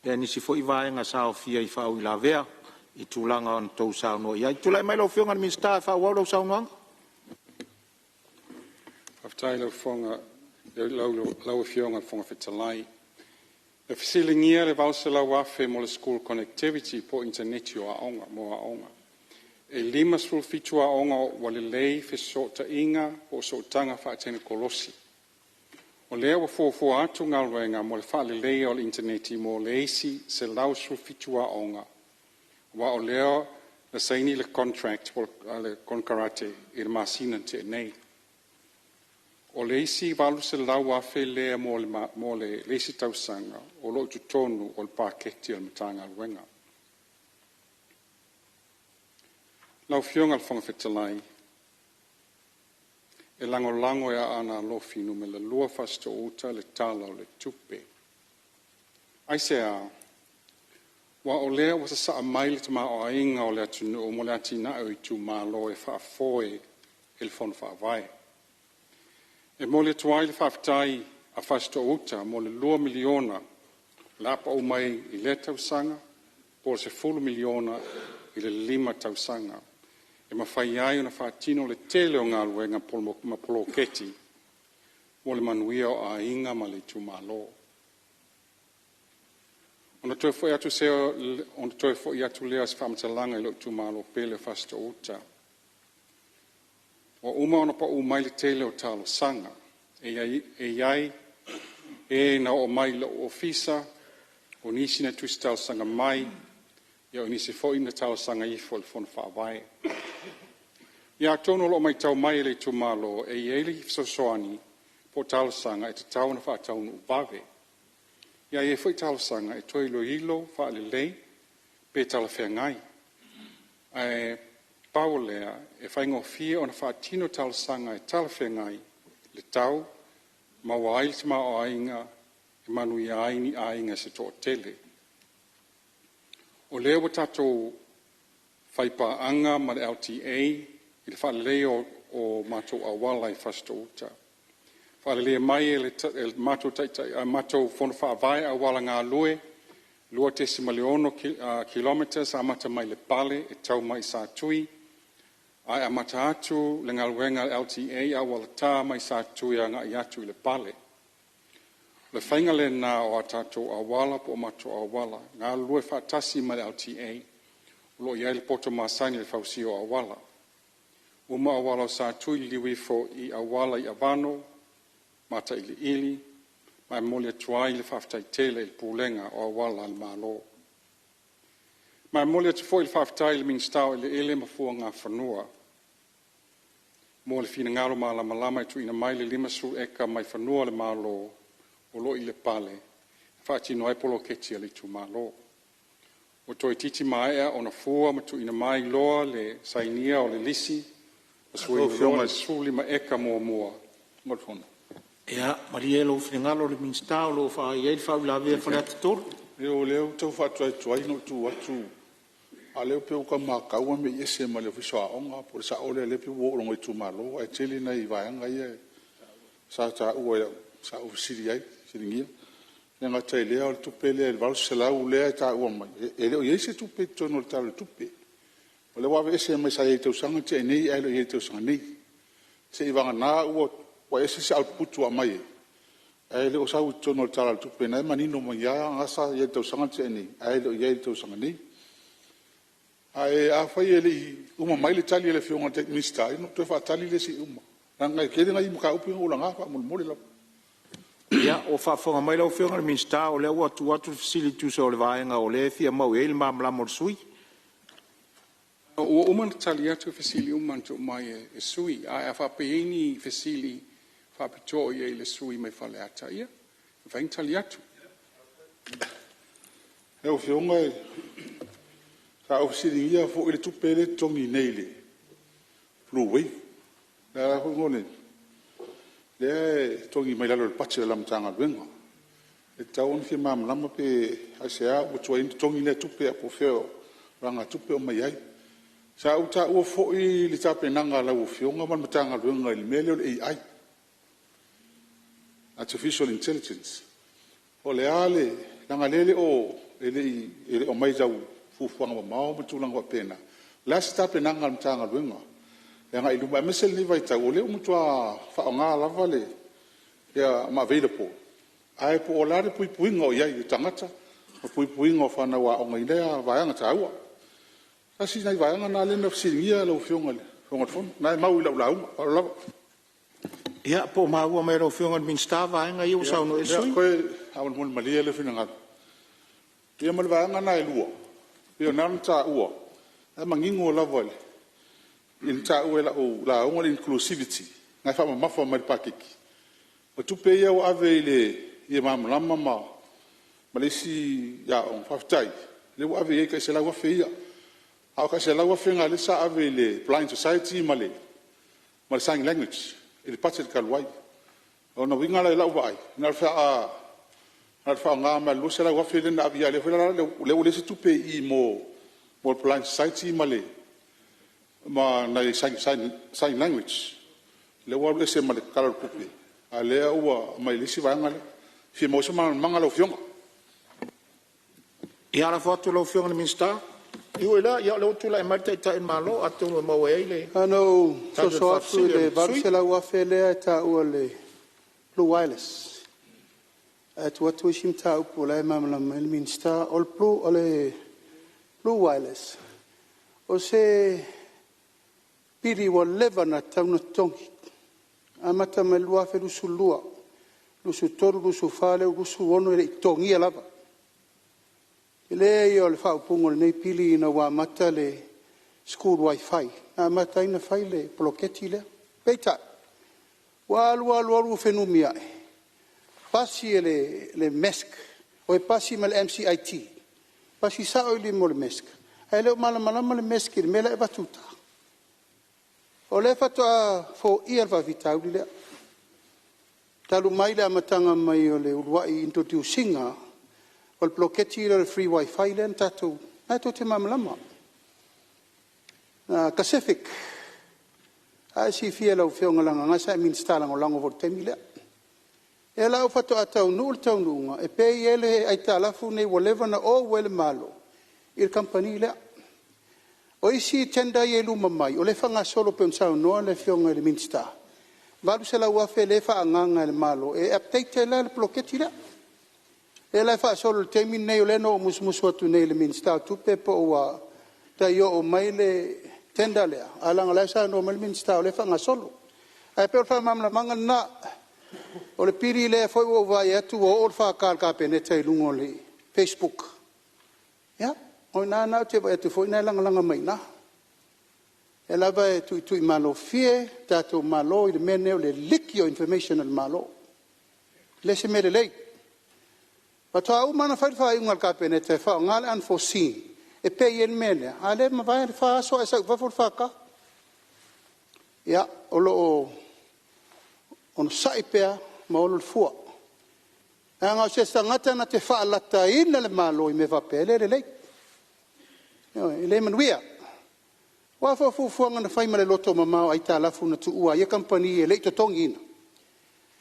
e ni si fo I vaenga sa o fia I fa o la vea I tulanga on tou sa no. Ia tulai mai lo fionga minister fa wa lo sa no. Aftailo fonga lau fionga fonga fetalai. E fisilingia le vausela wafe mo le school connectivity po interneti o aonga, mo aonga. E lima sul fitu aonga wale lei fe sota inga o sotanga fa atene kolosi. O lea wa fo atu ngalwenga mo le fa le lei o interneti mo leisi se lau sul fitu aonga. Wa o lea le saini le contract po le konkarate il masina te nei. O leisi valu se lau afe lea mo le leisi tausanga o lo tutonu o le paketi al matanga al wenga. Lau fionga al fonga fetalai. E lango e ana lofinu me le lua fasto uta le tala o le tupe. Ai se a, wa o lea wasa sa a maile te ma o ainga o le atunu o mo le atina o I tu ma lo e wha foe il fon wha vai. E mo le tuai le whaftai a fasto uta mo le 2 miliona lapa o mai I le tausanga po se 4 miliona I le 5 tausanga. e mawhai ai o na whaatino le tele o ngā luenga ma poloketi, o le manuia o a inga ma le tūmalo. Ona toe foi atu seo, ona toe foi atu lea se whamatalanga i lo tūmalo pele fasta uta. O uma ona pa umai le tele o talo sanga, e iai, e na o mai le ofisa, o nisi na tusi talo sanga mai, ia o nisi foi na talo sanga i fo le fona whaawai. Ia tono lo mai tau mai le tūmalo, e iei le hifsosoani, po talo sanga e te tau na whaatau nu vave. Ia e foi talo sanga e toi lo hilo wha le lei pe tala whea ngai. E pao lea e whaingo fia o na whaatino talo sanga e tala whea ngai le tau ma waili te mao ainga e manu i aini ainga se to tele. O lea wa tatou whaipa anga ma le LTA i le wha leo o matou awala i fasto uta. Whalelea mai e matou fono whaavai a wala ngā lue, lua tesi maleono kilometers a mata mai le pale e tau mai sa tui, ai a mata atu le ngā luenga LTA a wala tā mai sa tui a ngā i atu i le pale. Le whainga le nā o a tātou a wala po matou a wala, ngā lue whaatasi mai le LTA, lo iai le poto māsaini le whausio a wala. Uma a wala sa tui liwi fo i a wala i avano, mata ili ili, mai mole tuai le whaftai tele il pūlenga o awala al malo. Mai mole tu foi il whaftai le minstau ili ili ma fua ngā whanua. Mo le fina ngaro ma la malama i tu ina mai le lima su eka mai whanua le malo o lo i le pale, whaati noai polo ketia le tu malo. O toi titi maea o na fua ma tu ina mai loa le sainia o le lisi, o sui loa le suli ma eka mua mua. Ngorfona. Ia, Maria lo whinengalo le minstau lo wha iei whau la vea whare atu toro. Leo leo tau whatuai tuai no tu atu. A leo peo ka makaua me iese ma leo fisoa onga, por sa ole le peo uorongo i tu malo, ai tele na i vaianga ia. Sa ta ua ia, sa u siri ai, siringia. Nenga tai lea o le tupe lea, il valu se lau lea i ta ua mai. E leo iese tupe tono le talo tupe. O le wawe ese mai sa iei tau sanga te nei, ai lo iei tau sanga nei. Se i vanga nā ua wa ese se outputu a mai. Ai le o sa u tono tala tupe na manino mo ya ngasa ye tau sanga teni. Ai le ye tau sanga ni. Ai a fa ye le uma mai le tali le fionga te mista. No te fa tali le si uma. Ranga ke le ngai muka upi o langa fa mul mole la. Ia o fa fonga mai lo fionga le minsta o le watu facility so le vaenga o le fia mau e le mamla mo sui. O uma tali atu facility uma to mai e sui. Ai a fa peini facility whapito i e le sui mai whale ata ia. Whaing tali atu. Heo whionga e. Ka ofisiri ia fo i le tupele tongi nei le. Blue wave. Nā rako ngone. Le tongi mai lalo le pati le lamtanga luenga. E tau ni fi mam lama pe asea o tua inti tongi le tupe a pofeo. Ranga tupe o mai ai. Sa uta ua fo i li tape nanga lau whionga man matanga luenga i mele o le AI. Artificial intelligence. O le ale, langa lele o ele o mai jau fufuanga wa mao mutulanga wa pena. La stape nanga mtanga luenga. Langa iluma mesel ni vai tau le mutua whaonga lava le ya ma available. Ai po o lare pui puinga o iai tangata. O pui puinga o whana wa o ngailea vaianga taua. Kasi nai vaianga na lena fsiringia lau whionga le. Whionga tfon. Nai mau ila ulaunga. Paro lava. Ia, po maua mai lo whionga le minsta vaenga i o sau no e sui. Ia, koe awan mul malia le whina ia mal vaanga na e lua. Ia nan ta ua. E mangingo lava le. In ta ua la unga inclusivity. Ngai wha mafa mai pakiki. O tupe ia o ave le ia mamulama ma. Malesi ia on whaftai. Le o ave ia ka se laua whia. Au ka se laua whia le sa ave le blind society ma le sign language. Il pate ka luai. O na winga la lau vai. Na fa nga ma lu se la wa fele na via le le se tupe I mo plan site ma le ma na sign language. Le wa le se ma le kala pupe. Ale o ma le si va ngale. Fi mo se ma manga lo fiong. Ia la foto lo fiong le minsta. Iwela ia le tula e marta ita en malo atu no mawele. Ano so atu le varsela wa fele ta o le Blue Wireless. Atu atu sim ta upo la mamla Minister all Blue ole Blue Wireless. O se piri wa leva na tau tongi. Amata melua fe lusu lua. Lusu toru, lusu fale, lusu ono e tongi alava. Ile yo le fa upungo le nei pili na wa mata le school wifi. Amata ina fai le bloketi le. Peita. Walu fenumia. Pasi le mesk. O e pasi ma le MCIT. Pasi sa o li mo le mesk. Ai le malama le mesk le mela e batuta. O le fatoa fo ia va vitau le. Talu mai le amatanga mai o le uruai introducinga o le bloketi le free wifi le tatu. Ai to te mamalama. Pacific. Ai si fia lau whionga langa ngasa e Minister lango lango vor temi le. E lau fatoa tau nunga. E pei ele ai talafu nei walewa na o wele malo. Il company le. O isi tenda ye luma mai, o le whanga solo pe unsau noa le whionga le Minister. Valu se la wafe le wha anganga le malo, e update le bloketi le. E la wha solo le temi nei o le no musmusu atu nei le Minister, tupe po ua ta yo o mai le tenda lea. Alanga le sa no mai le Minister o le whanga solo. Ai pe o wha mamla manga na, o le piri le foi o vai atu o wha ka peneta i lungo le Facebook. Ya? O na te vai atu foi na langa mai na. E lava e tui malo fie, tato malo i le mene o le likio information al malo. Le se mere lei. Pato au mana whai ungal ka peneta e wha ngale unforeseen. E pe i el mene. A le ma vai wha aso e sa whafur whaka. Ya, o lo o sai pea ma o lo fua. E anga o se stangata na te wha alata ina le malo i me vapele le lei. I le manuia. Wa fa fuanga na fai male loto mamao ai ta lafu na tuua ia company e leito tongina.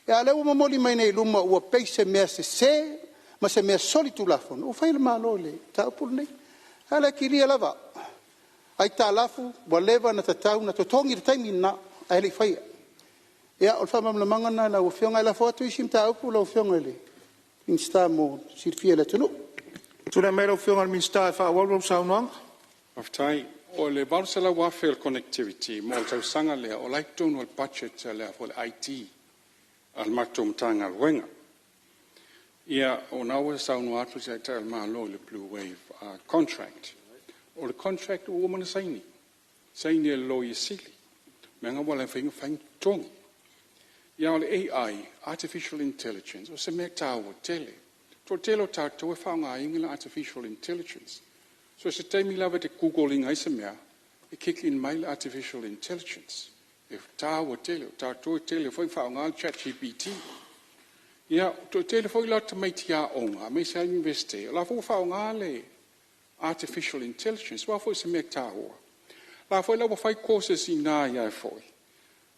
E ale o mamoli mai nei luma ua peise mea se ma se mea solitu lafu. O fai le malo le ta upul nei. Ale kiria lava. Ai ta lafu wa leva na tatau na totongi le taimi na ai le fai. Ia o fa mamla mangana la o fionga la foto isim ta upul o fionga le. Insta mo sirfia le tunu. Tuna mero fionga Minister fa walro saunang. Aftai o le Varsala Warfare Connectivity mo tau sanga lea o laitonu al budget lea for IT al matum tanga wenga. Ia o nawa saunu atu se ta al malo le Blue Wave contract. O le contract o mana saini. Saini e lo i sili. Menga wala whainga tongi. Ia o le AI, Artificial Intelligence, o se mea tawa tele. To telo tātou e whaunga ingila Artificial Intelligence. So se taimi lava te Googling ai se mea, e kick in mai Artificial Intelligence. E tāua tele, tātou tele, foi whaunga ChatGPT. Ia, to tele foi la te mai tia onga, me se universite, la foi whaunga le Artificial Intelligence, wa foi se mea tāua. La foi lawa fai courses i nā ia e foi.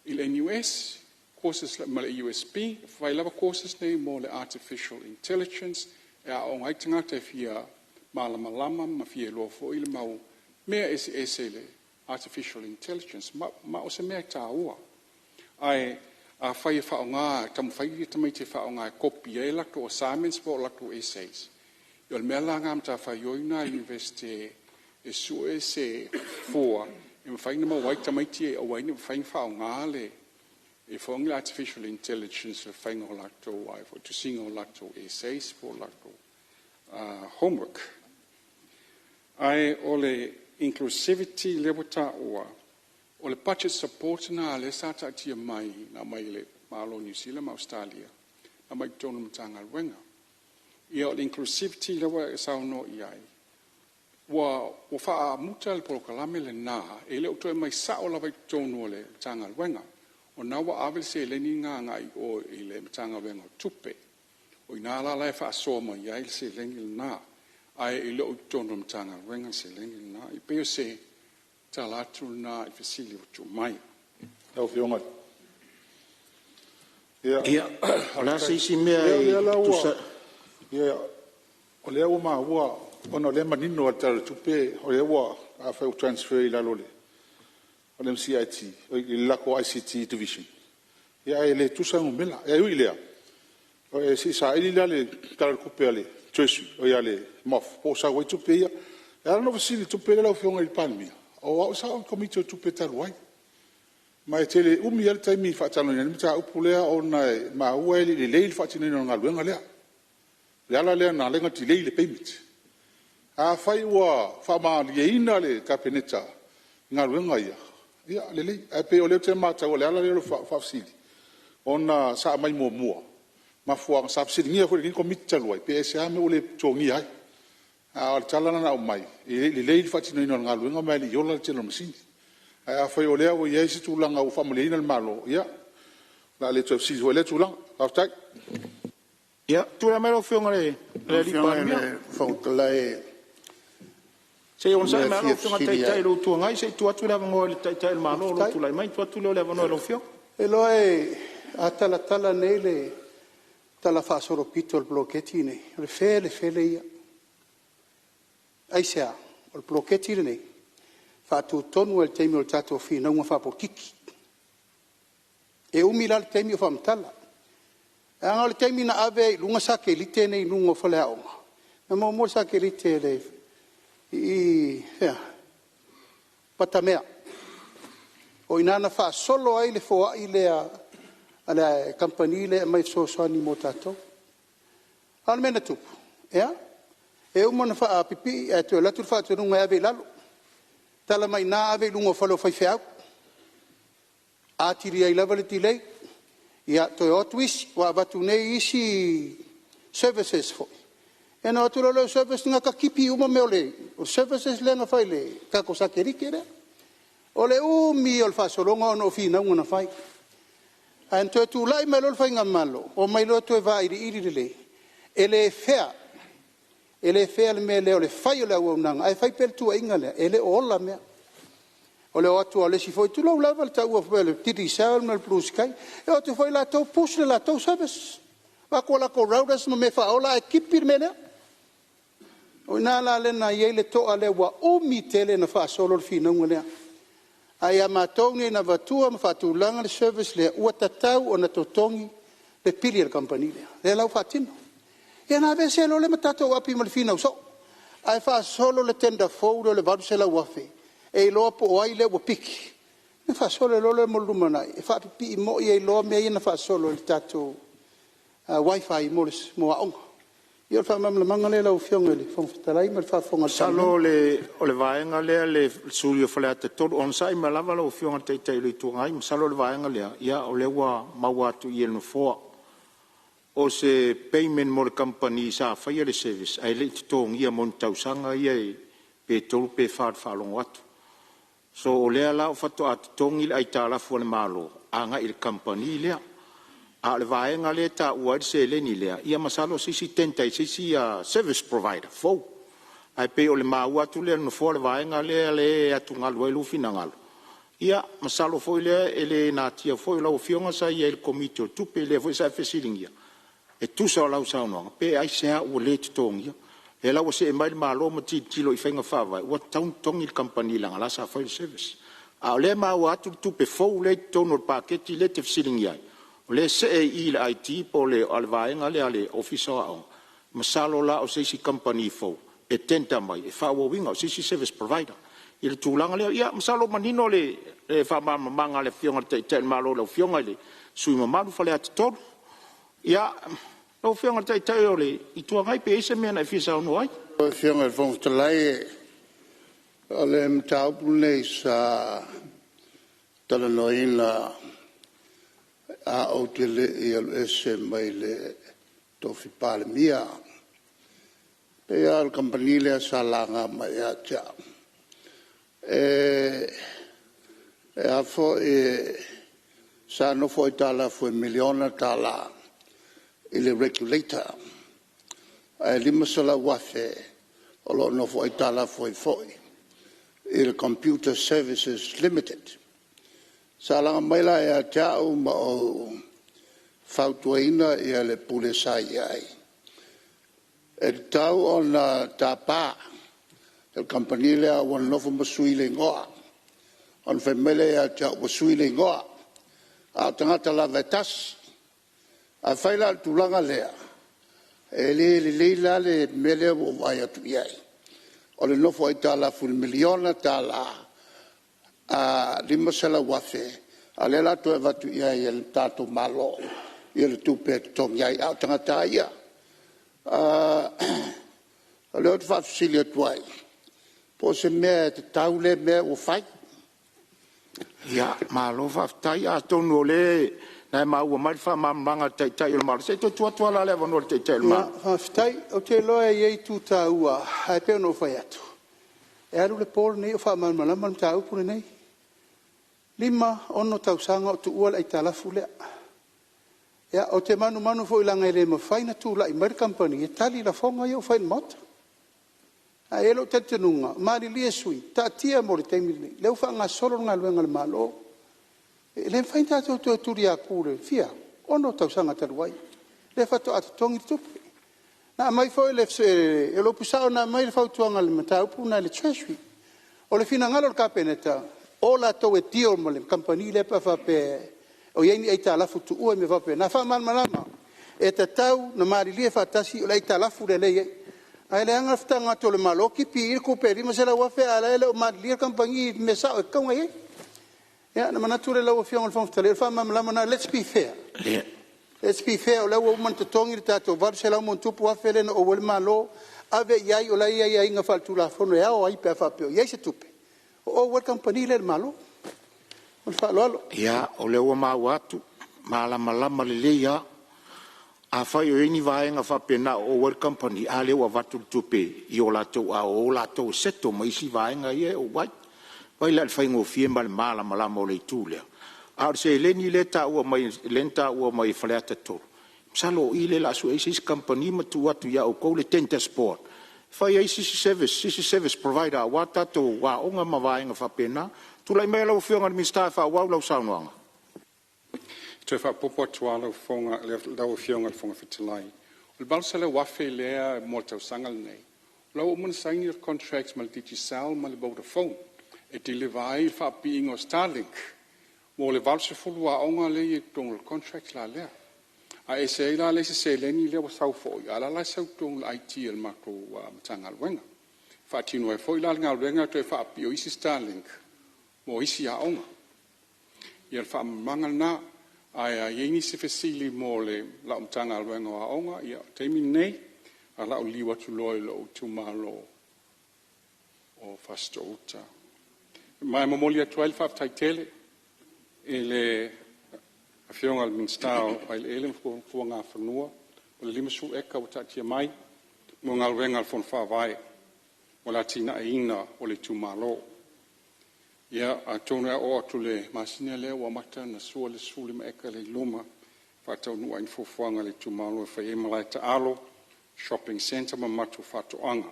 Il NUS, courses ma le USB, fai lava courses nei mo le Artificial Intelligence, e a onga i tangata e fia malama ma fie lo fo il mau mea ese le Artificial Intelligence ma o se mea tāua. Ai a fai whaonga, tamu fai tamai te whaonga kopi e lakto assignments po lakto essays. Iol mea la ngam ta whai oina universite e su e se fua e mwhai na mawai tamai te e awaini mwhai whaonga le e whaonga Artificial Intelligence le whai ngō lakto ai fo tu singo lakto essays po lakto homework. Ai o le inclusivity lewata ua o le budget support na le sata tia mai na mai le malo New Zealand ma Australia na mai tonu mtanga wenga ia o le inclusivity lewa e sauno iai wa fa muta le prokalame le na e le uto mai sa o la vai tonu le mtanga wenga o na wa avel se le ni nga ngai o i le mtanga wenga tupe o ina la fa so mo iai se le ni na ai i lo tono mtanga wenga se lengi na i pe se talatu na i fasili o mai Tau fionga. Ia, la se isi mea i tusa. Ia, o lea ua maa ua Ono le manino atal tupe o le wa a fa transfer ila lole. O le MCIT, o le lako ICT division. Ia ele tusa ngumela, ia ui lea. O e si sa ili le tal kupe ale, tresu, o ia le mof, po sa wai tupe ia. Ia no vasili tupe le lau fionga il panmia. O wau sa o komite o tupe taluai. Ma e tele umi al taimi whaatano ni mita upulea o na ma ua ele le leil whaatino ni ngā luenga lea. Le ala lea na lenga ti leile peimit. A whai ua whaamali e ina le kapeneta ngā luenga ia. Ia le lei, e pe o leo te mata o le ala leo whaafsili. O na sa mai mua mua. Ma fuanga sa whaafsili ngia kore kini komite taluai. Pe e se ame o le tongi hai. A le talana na o mai. Le leil whaatino ni ngā luenga mai li yola le telo masini. A foi o lea o ia isi tūlanga o whamuleina le malo. Ia, la le tu fsi o le tūlanga. Aftak. Ia, tūla mero whionga le ripa mea. Fonotaga. Se on sa mero whionga teitai lo tuangai, se tu atu lewa ngoa le teitai le malo, lo tūlai mai, tu atu lewa ngoa lo whionga. E loe, a tala nei le tala whaasoro pito le bloketi nei. Le fele ia. Aisea, o le bloketi nei. Fatu tonu el teimi o le tato fina unga whapokiki. E umila le teimi o whamtala. E anga le teimi na ave lunga sake lite nei lunga o whale aonga. Na mo sake lite le patamea. O inana wha solo ai le fo ai le a company le mai so ni mo tato. Al mena tupu. Ea? E umana wha pipi e tu latu wha tu nunga ave lalo. Tala mai nā ave lungo whalo whai whiau. Ātiri ai lava le tilei. Ia toi otu isi, wa watu nei isi services foi. E na atu lalo service nga ka kipi uma meo le. O services le nga whai le kako sake rike rea. O le umi o le whasolonga o no whina unga na whai. Aen toi tu lai mai lolo whai ngā malo. O mai lo toi wa iri le. E le whea. Ele fea le mea leo le whai o le au nanga. Ai whai pel tua inga lea. Ele ola mea. O le atu o le si foi. Tu lau lava le tau ua whele. Tiri sao le blue sky. E o tu whai la tau push le la tau service. Wako la ko raudas ma me wha ola e kipir me lea. O ina la le na iei le toa le wa umi tele na wha solo le fina unga lea. Ai a mātou ni na vatua ma wha tūlanga le service lea. Ua tatau o na totongi le pili le company lea. Le lau wha tino. Ia na vese lo le matato api mal fina so. Ai fa solo le tenda fou le varu se la wafe. E lo po ai le wa piki. Ne fa solo lo le moluma nai. E fa pipi mo i lo me ina fa solo le tato wifi molis mo aonga. Ia fa mam le mangale la ufionga le fon fitalai mal fa fonga salo le o le vaenga le sulio fale te tolu on sai ma lava lo ufionga teitai le tuangai. Salo le vaenga le ia o le wa mawatu i el no foa. O se payment mo le company sa whaia le service, ai le titong ia mon tausanga ia pe tolu pe whalongo atu. So o lea la o whato a titong il ai tāla fua le malo, anga il company lea. A le vaenga lea ta uad se le ni lea, ia masalo sisi tentai sisi service provider, fau. Ai pe o le mau atu lea no fua le vaenga lea le atu ngalu ai lufi na ngalu. Ia masalo foi lea ele natia foi lau fionga sa ia il komite o tupe lea foi sa fesilingia. E tu sa lau sa noanga pe ai se o le tongia e lau se mai malo mo tilo i fenga fava o taun tong il company langa la sa file service a le ma o atu tu pe fo le tonor paketi le te fsilingia o le se i le IT po le alvaenga le officer o masalo la o se si company fo e tenta mai e fa o winga o se si service provider il tulanga le ia masalo manino le fa manga le fionga te malo le fionga le sui mamalu fale atu ia o whianga tai o le i tuangai pe ese mea na fisa ono ai. O whianga Fonotaga o le mtaupu nei sa talanoina a o te le i al ese mai le tofi Palemene. Pe al kampanile sa langa mai a tia. E a fo sa no foi tala foi miliona tala il regulator ai lima sala wafe o lo no foi tala foi il computer services limited sala mai la ya tau ma o fautuina e le pulesa ai E tau o na tapa, el company lea o nofo masui le ngoa, on femele a tia masui le ngoa, a tangata la vetas, a whaila tulanga lea, e le la le mele o vai atu iai. O le nofo ai tala ful miliona tala a lima sala wafe, a le la to e vatu iai el tato malo, i le tupe tong iai a tangata ia. A le ot whafusili atuai. Po se mea te tau le mea o whai. Ia, malo whaftai a tonu o le, nai maua mai whamamanga teitai o le mara. Se tua la lewa no le teitai o le mara. Whaftai, o te loa iei tu tā ua, hai peo no whai atu. E aru le pōle nei o whamalama le tā upune nei. Lima ono tausanga o tu ua le ai talafu lea. Ia, o te manu fo ilanga ele ma whaina tu la i mari company, e tali la fonga i o whaina mota. A elo te tenunga, maari lia sui, ta tia mo le teimiri nei, leu wha ngā solo ngā luenga le malo. Le whaina tātou tu turi a kūre, fia, ono tausanga taruai. Le whato atu tongi tupu. Na mai fo ele e lo pusao na mai le fautuanga le mataupu na le treasury. O le fina ngalo le kapeneta, o la tau e tio mo le company le pa whape, o ieni e talafu tu ua me whape. Na wha malama, e ta tau na maari lia whatasi o le e talafu le lei. Ai le anga fitanga to le maloki pi ir ko peri masela wa fe ala le o maari lia company me sa o kaunga ye. Ya, na manature la o fiong le fongtale, fa malama na let's be fair. Let's be fair, o lau man te tongi tato var se lau mon tupu afele na o wel malo ave iai o lai iai inga faltu la fono ya o ai pe fa pe iai se tupe. O wel company le malo. O fa lo. Ia, o le o ma watu, malama le leia. A fai o ini vaenga fa pena o wel company a le o vatu tupe i o lato a o lato seto ma isi vaenga ie o wai. Vai la fai ngo fie malama o le tule. Ar se leni leta ua mai lenta ua mai faleata to. Salo ile la su ISIS company matu atu ya o ko le tenta sport. Fai ISIS service provider wata to wa onga mavainga fa pena. Tu lai mai lo fionga mi sta fa wa lo saunga. Te fa popo tuala fonga le la fionga fonga fitilai. Le balsala wa fe le morto sangal nei. Lo mun sign your contracts mal digital mal Vodafone. E delivery fa being o Starlink. Mo le valse fulua onga le i tong contracts la lea. A e se la le se leni le wa sau fo ala la sau tong IT el mako matanga wenga. Fa tinu e fo la nga wenga to fa pio isi Starlink. Mo isi a onga. Ia fa mangal na ai yeni se fesili mo le la matanga wenga a onga ia temi nei ala o liwa tu loy lo tu malo o fasto uta. Mai momolia 12 af taitele ele a fionga al minstao ai le ele fu nga fanua o le lima su eka o tatia mai mo ngal wenga al fon fa vai o la tina ina o le tumalo ia a tona o atu le masina le o mata na su le su le eka le luma fa tau nu ai fu fuanga le tumalo fa e malai ta alo shopping center ma matu fatu anga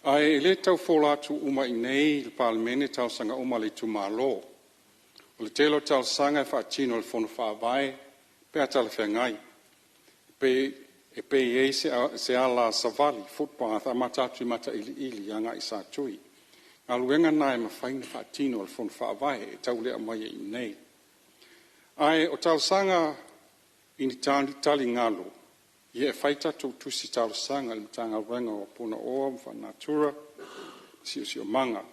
ai le tau fola tu uma inei le Palemene tau sanga uma le tumalo o le telo tal sanga fa tino le fono fa vai pe atal fengai pe se ala savali footpath amata tu mata ili anga isa tui aluenga nai ma faina fa tino le fono fa vai tau le mai nei ai o tal sanga in tali ngalo ye faita tu si tal sanga le tanga wenga o puna o fa natura si o manga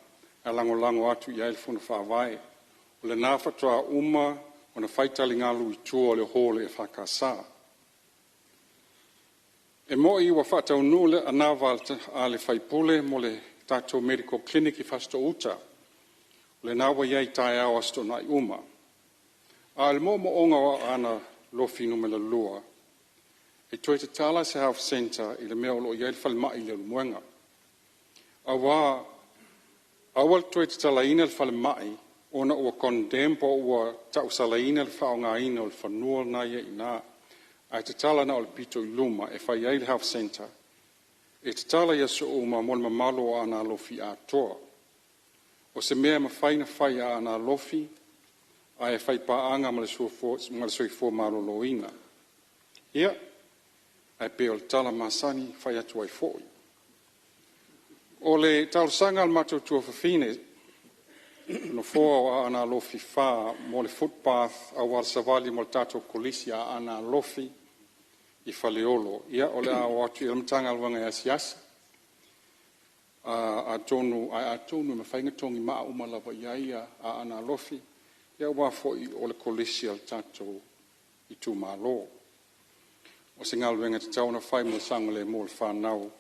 alango atu ia le fono fa vai o le nafa toa uma o na faitalinga lui tua le hole e whakasa. E mo i wa whatau nule a nawa a le whaipule mo le tatou medical clinic I fasto uta. O le nawa iai tae au asto nai uma. A le mo onga wa ana lofinu me la lua. E toi te tala se health center I le mea o lo iai le whalemai le muenga. Awal toi te tala ina le whalemai ona ua condemn po ua tausalaina le whaongaina o le whanua na ia ina. Ai te tala na o le pito I luma e whai ai le health center. E te tala ia so uma mo le mamalo o ana lofi a toa. O se mea ma whaina whai a ana lofi, ai e whai paanga ma le sui fua malo loina. Ia, ai pe o le tala masani fai atu ai fo'i. O le tausaga le matautua fafine, no foa o ana lofi wha mo le footpath a wal savali mo le tatou kolisi a ana lofi I faleolo. Ia o le a watu I le mtanga alwanga yasiasi. A tonu me whainga tongi maa umalawa iaia a ana lofi. Ia wafo I o le kolisi al tatou I tu malo. O se ngalwenga te tauna whai mo sanga le mo le whanau.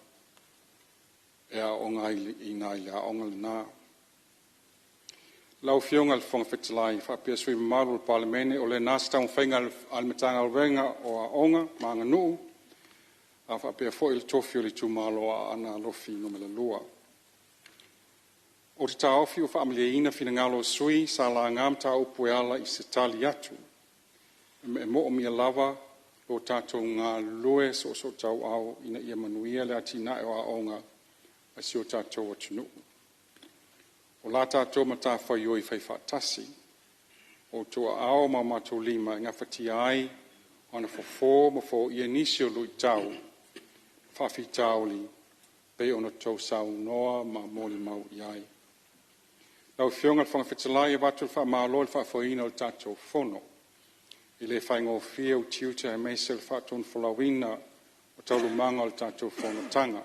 Ea o ngai I nai a onga le nā. Lau fionga le whonga whetalai, whapea sui maru le Palemene, o le nasa taun whainga al metanga alwenga o a onga, maanga nuu, a whapea fo il tofi o le tūmalo a ana lofi no me le lua. O te tā ofi o whaamilia ina fina ngalo sui, sa la ngam tā upu e ala I se tali atu. Me mo o mia lava, o tātou ngā lue so tau au ina ia manuia le ati na e o a onga, a si o tātou o tunu. O la tātou ma tā whai oi whai whatasi, o tua ao ma mātou lima ngā whati ai, ana whafo ma who ia nisi o lui tau, whawhi tauli, pe ona tau sau noa ma mōli mau iai. Lau whionga le whangawhitalai e watu le wha mālo le whawhoina o tātou whono, I le whaingo whia o tiuta e meise le whatun whalawina o taurumanga o tātou Fonotaga,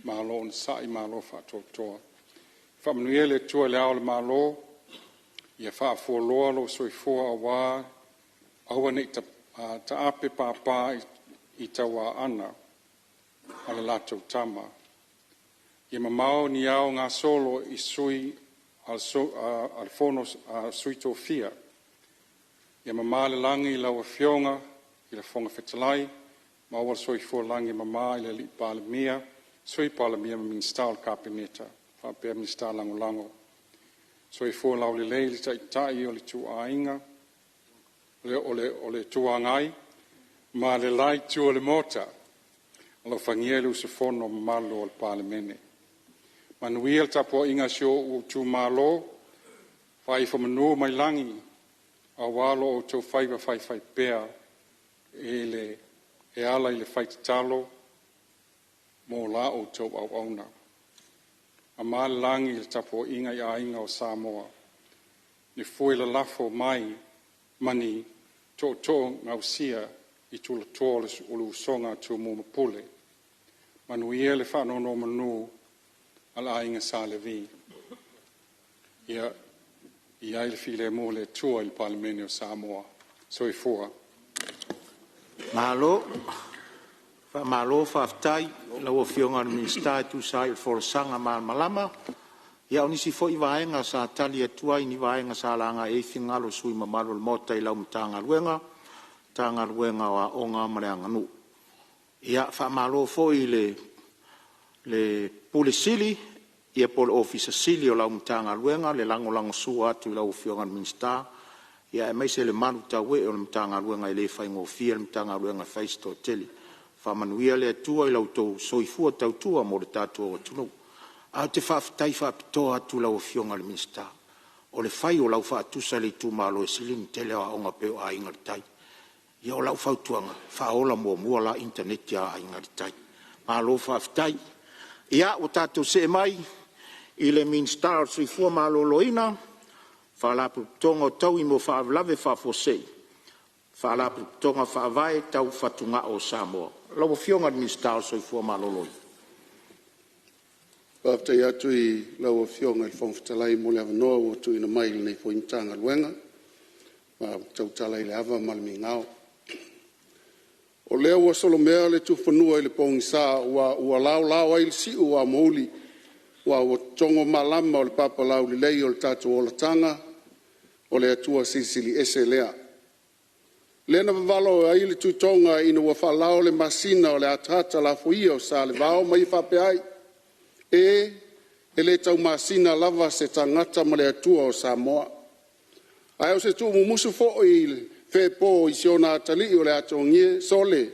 mālo on sai mālo whatou toa. Whamanuia le tua le ao le mālo, ia whaafua loa lo soifua a wā, aua nei ta ape pāpā I taua ana, a le lātou tama. Ia mamao ni ao ngā solo I sui al fono sui tōwhia. Ia mamā le langi I laua whionga, I le whonga whetalai, ma awal soifua langi mamā I le li Palemene, sui Palemene ma min style kapeneta. Whapea mi sta lango lango. So I fō lau le lei le tai o le tu ainga, o le tu angai, ma le lai tu o le mota, alo whangielu se whono malo o le Palemene. Manuia le tapo inga sio o tu malo, whai whamanu mai langi, a walo o tu whaiva whai pea, e ala I le whai talo, mo la o tu au auna. A mālangi le tapo inga I ainga o Samoa. Ni fui le lafo mai mani to ngau sia I tula tōle ulu songa tu mumapule. Manuia le whanono manu ala ainga sa le vi. Ia I le file mo le tua I Palemene o Samoa. So I fua. Malo. Malo whaftai, lau o whionga na minister tu sai o whoresanga malama. Ia o nisi fo I vaenga sa tali atua I ni vaenga sa langa e whingalo sui mamalo le mota I lau mtanga ruenga wa onga mareanga nu. Ia wha malo fo I le pule sili, ia pole officer sili o lau mtanga ruenga, le lango sua atu I lau o whionga na minister. Ia e maise le manu tawe o le mtanga ruenga I le whaingo fia le mtanga ruenga faisto teli. Whamanuia le atua I lau tau soifua tautua mo le tātua o tunu. A te whaftai whapitoa atu lau whionga le minister. O le whai o lau whaatusa le tu malo e silini te leo a onga peo a inga le tai. Ia o lau whautuanga, whaola mua la internet ya a inga le tai. Malo whaftai. Ia o tātua se mai, I le minister soifua malo loina, whalapu tonga o tau I mo whaavlave whaafosei. Whaalapu tonga whaavae tau whatunga o Samoa. Lau whionga ni minister soifua maloloi. Whaftai atu I lau whionga I whangwhitalai mo le avanoa o tu ina mai nei fo imtanga luenga. Ma tautala I le ava malami ngao. O lea ua solomea le tu whanua I le pongisa ua lau ai le si ua mouli. Ua tongo malama o le papa lau li lei o le tatu o la tanga. O le atua sisili ese lea. Lena vavalo ai le tutonga ina ua whalao le masina o le atata la fuia o sa le vao mai whapeai. E le tau masina lava se tangata ma le atua o Samoa. Ai o se tu mumusu fo I le whepo I siona atali o le atongie sole.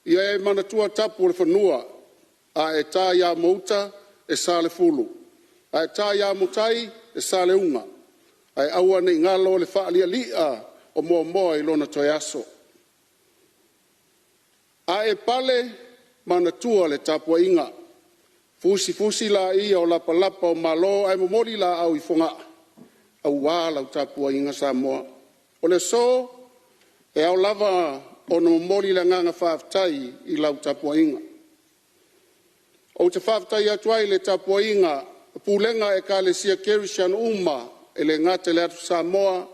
Ia e manatua tapu o le whanua. A e tā ia mouta e sa le fulu. A e tā ia mutai e sa le unga. Ai aua nei ngalo le whaalia lia o moa I lona toi aso. A e pale manatua le tapua inga. Fusi la ia o lapa o malo ai momori la au i fonga. Au wā lau tapua inga Samoa. O le so e au lava o no momori la nganga whaafitai i lau tapua inga. O te whaafitai atuai le tapua inga, pulenga e ka le sia kerishan uma e le ngate le atu Samoa,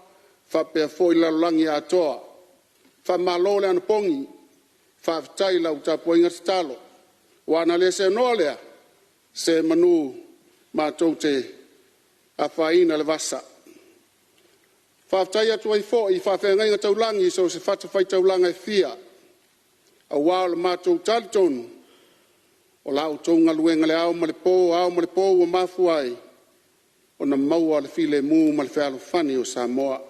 whapea fo i lalangi atoa. Whamalo le anapongi, whaafitai lau tapua inga te talo. Wana le se noa lea, se manu mātou te awhaina le vasa. Whaafitai atuai fo i whawhenga inga taulangi so se whatawhai taulanga e fia. A wao le mātou talitonu, o lau tonga luenga le au malepo o mafuai, o na maua le file mu ma le whialo whani o Samoa.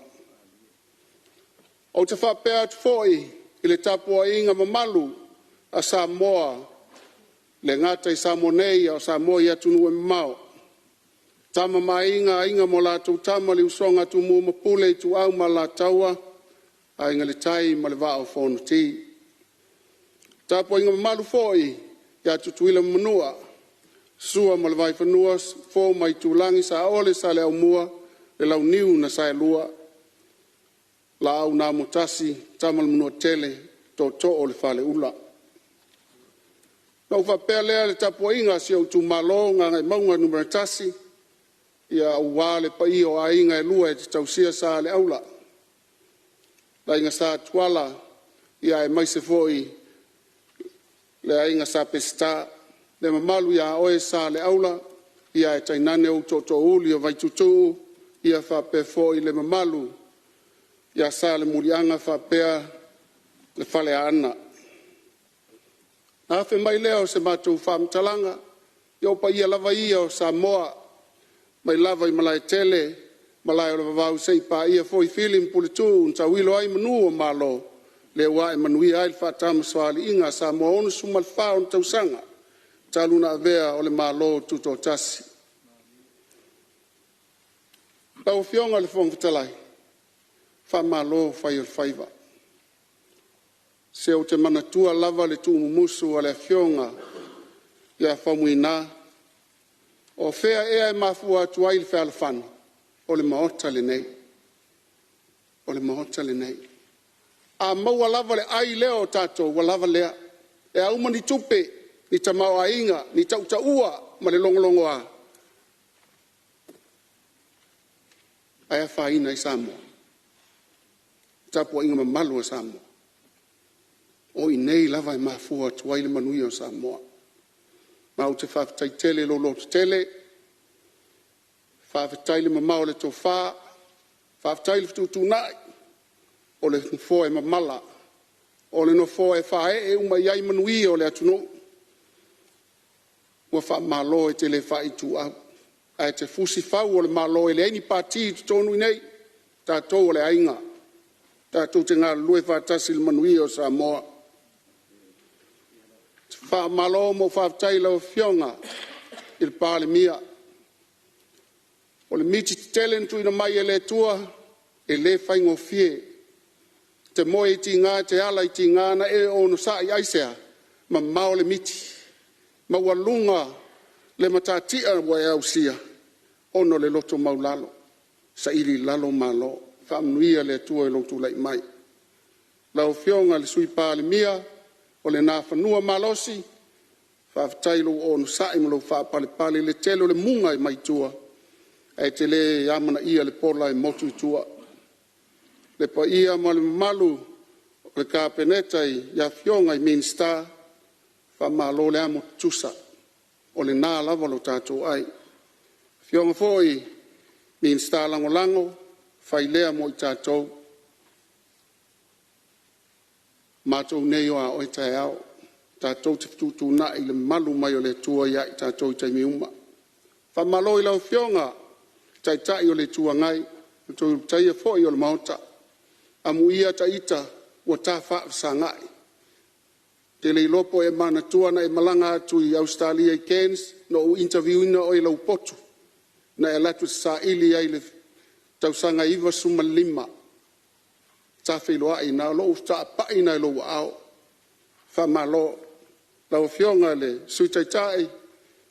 O te whapea atu foi i le tapua inga mamalu a Samoa, le ngata i Samonei o Samoa i atunu e mau. Tama mai inga mo la tau tama le usonga tu mu mapule i tu au ma la taua, a inga le tai ma le vao Fonotaga. Tapua inga mamalu foi, ia tutuila manua, sua ma le vai whanua, fō mai tūlangi sa ole sa le au mua, le lau niu na sa e lua, la au nā motasi, tamal manua tele, to o le whale ula. Nau whapea lea le tapua inga si au tu malo, ngā ngai maunga numera tasi, ia au wale pa i o a inga e lua e te tausia sa le aula. La inga sa tuala, ia e maise fōi, le ainga sa pesta, le mamalu ia oe sa le aula, ia e tainane o to uli o vai tutu, ia whape fo i le mamalu, ia sa le murianga whapea le whale ana. Nā whi mai leo se mātou whamtalanga, iau pa ia lava ia o Samoa, mai lava i malai tele, malai o le vavau seipa ia fo i filim pulitu, unta wilo ai manu o malo, le wa e manui ai fa tama swali inga sa mo onu sumal fa on tausanga taluna vea o le malo tuto tasi pa o fionga le fong vitalai fa malo fa il faiva se o te manatua lava le tu musu o le fionga ya fa muina o fea e mafua tuai le fa fan o le maota le nei a maua lava le ai leo tatou wa lava lea e au mani tupe ni tamau ainga ni tautaua ma le longolongo a aia whaina i Samoa tapua inga mamalu a Samoa o i nei lava i mafua tuai le manui o Samoa ma au te whawhitai tele lo loto tele whawhitai le mamau le tofa whawhitai le ftutu nai o le fo e mamala, o le no fo e whae e uma iai manui o le atuno. Ua wha malo e te le whai tu au. A te fusi whau o le malo e le aini pāti tu tonu nei, tātou o le ainga. Tātou te ngā lue whātasi le manui o Samoa. Wha malo mo whātai lau fionga i le Palemene. O le miti te telentu ina mai e le tua, e le whaingo fie. Te moe i tinga, te ala i tinga, na e ono sa i aisea, ma mao le miti. Ma walunga le matatia wa e au sia, ono le loto maulalo, sa ili lalo malo, whamnuia le tua e lotu lai mai. Lau fionga le sui Palemene, o le nā whanua malosi, whawhtailu ono sa i malo whapale le telo le munga i mai tua, e te le amana ia le pola i motu i tua. Le pa ia ma le malu le kāpenetai ia fionga i minsta wha malo le amo tusa o le nā lava lo tātou ai. Fionga foi minsta lango whai lea mo i tātou mātou nei o a oi tai au tātou te ftutu na i le malu mai o le tua ia i tātou i taimi uma. Wha malo i lau fionga tai o le tua ngai tātou tai e foi o le maota. Amu ia ta ita o ta wha sangai. Te lei lopo e mana tuana e malanga atu i Australia i Cairns no u interview ina o i lau potu. Na e latu sa ili ai le tausanga iwa suma lima. Ta whiloa i na lo ta pa ina lo au. whamalo lau fionga le suitaitai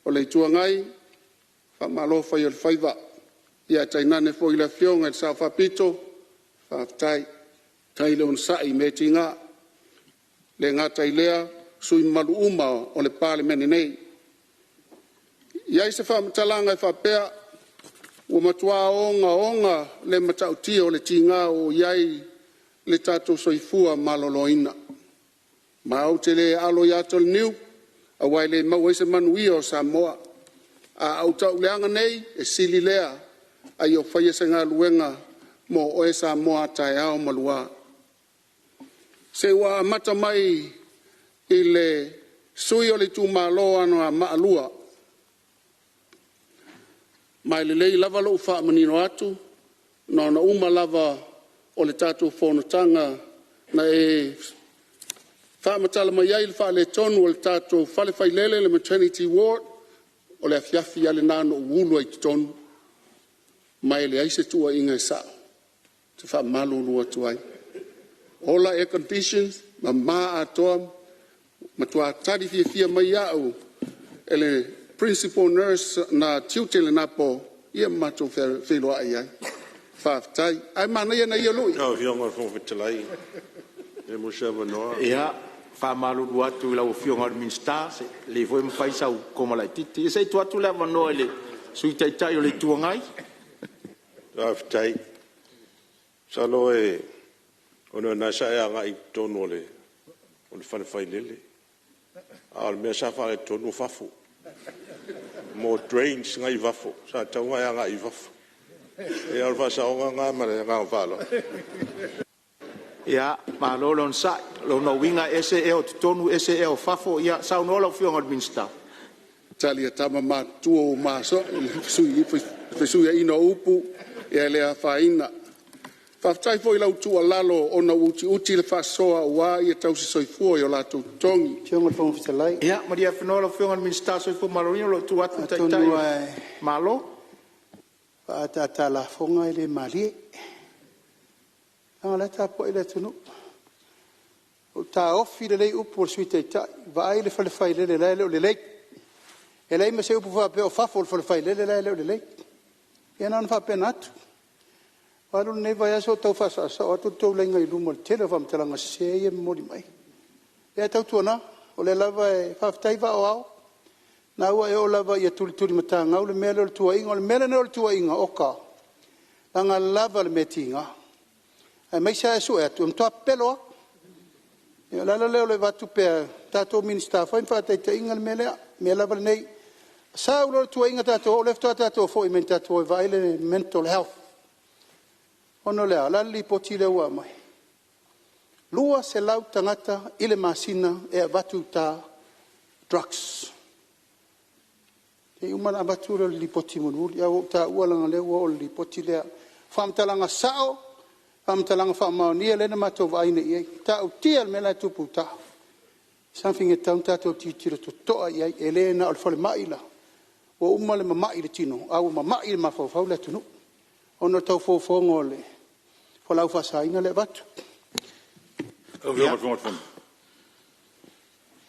o le tuangai whamalo whai o le whaiva ia tainane fo i le fionga le sa whapito whaftai tai le unsai me tinga le ngata ilea sui malu uma o le Palemene nei ia se whamatalanga e whapea o matua onga le matautia o le tinga o iai le tatou soifua maloloina. Ma au te le alo i ato le niu, a wai le mau se manuia o Samoa. A au tau leanga nei, e sili lea, a i o whaia se ngā luenga mo o e Samoa tai ao malua. Se wa amata mai i le sui o le tu malo ano a maalua. Mai le lei lava lo ufa manino atu, no na uma lava o le tatou Fonotaga na e whaamatala mai ai le wha le tonu o le tatou whale whailele le maternity ward o le afiafi ale nano ulu ai tonu mai le aise tua inga e sao te wha malu lua tuai. Ola air conditions ma maa atoa ma tua tari fia mai au ele principal nurse na tiutele napo ia matou wheloa ai ai. Whaftai. Ai mana ia na ia lui. Au fionga Fonotaga. E mo se vanoa. Ia, whamalu atu lau fionga o minsta, le voi mwhai sau koma lai titi. Ia sei tu atu lea vanoa le sui taitai o le tuangai. Whaftai. Salo e, ono nasa e anga i tono le, o le whanewhai lele. A le mea sa wha le tono whafo. Mo drains ngai wafo. Sa taunga e anga i wafo. E alfa sa onga ngā mare ngā whalo. Ia, ma lolon sa, lona winga ese e o tonu ese e o fafo, ia, sa unola o fionga minsta. Tali a tama ma tua o maso, fesui a ina upu, e lea whaina. Whaftai fo i lau tua lalo o na uti le whasoa ua i a tau se soifua i o lato tongi. Fionga Fonotaga. Ia, maria whanola o fionga minsta soifua malorino lo tu atu taitai. Malo? Ta la fonga i le mali. Anga ta po i le tunu. O ta offi le lei upu o sui taitai. Vai le whalewhai le lei o le lei. E lei me se upu whape o fafo le whalewhai le lei o le lei. Ia nana whape natu. Walu nei vai aso tau whasasa o atu tau lenga i lumo le tele whamtalanga se e mori mai. Ia tau tuana o le lava e whaftai wa o au. Na ua e o lava ia tuli mata ngau le mele o le tua inga, o le mele ne o le tua inga, oka. Langa lava le metinga. Ai mai sa e su e atu, mtoa peloa. Ia lala leo le watu pea, tato minista, whain whatai te inga le melea, mea lava le nei. Sa ulo le tua inga tato, o leftoa tato fo i men tato e vai le mental health. Ono lea, lali poti le ua mai. Lua se lau tangata, ile masina, e watu ta drugs. E umana abatura li poti munuri au ta ualanga le o li poti le famtalanga sao famtalanga famaonia le na mato vai nei ta utia me la tupu ta something et tanta to titira to to ai elena al fale maila o umale mai le tino au mai ma fo fo le tunu ono to fo fo ngole fo la fa saina le batu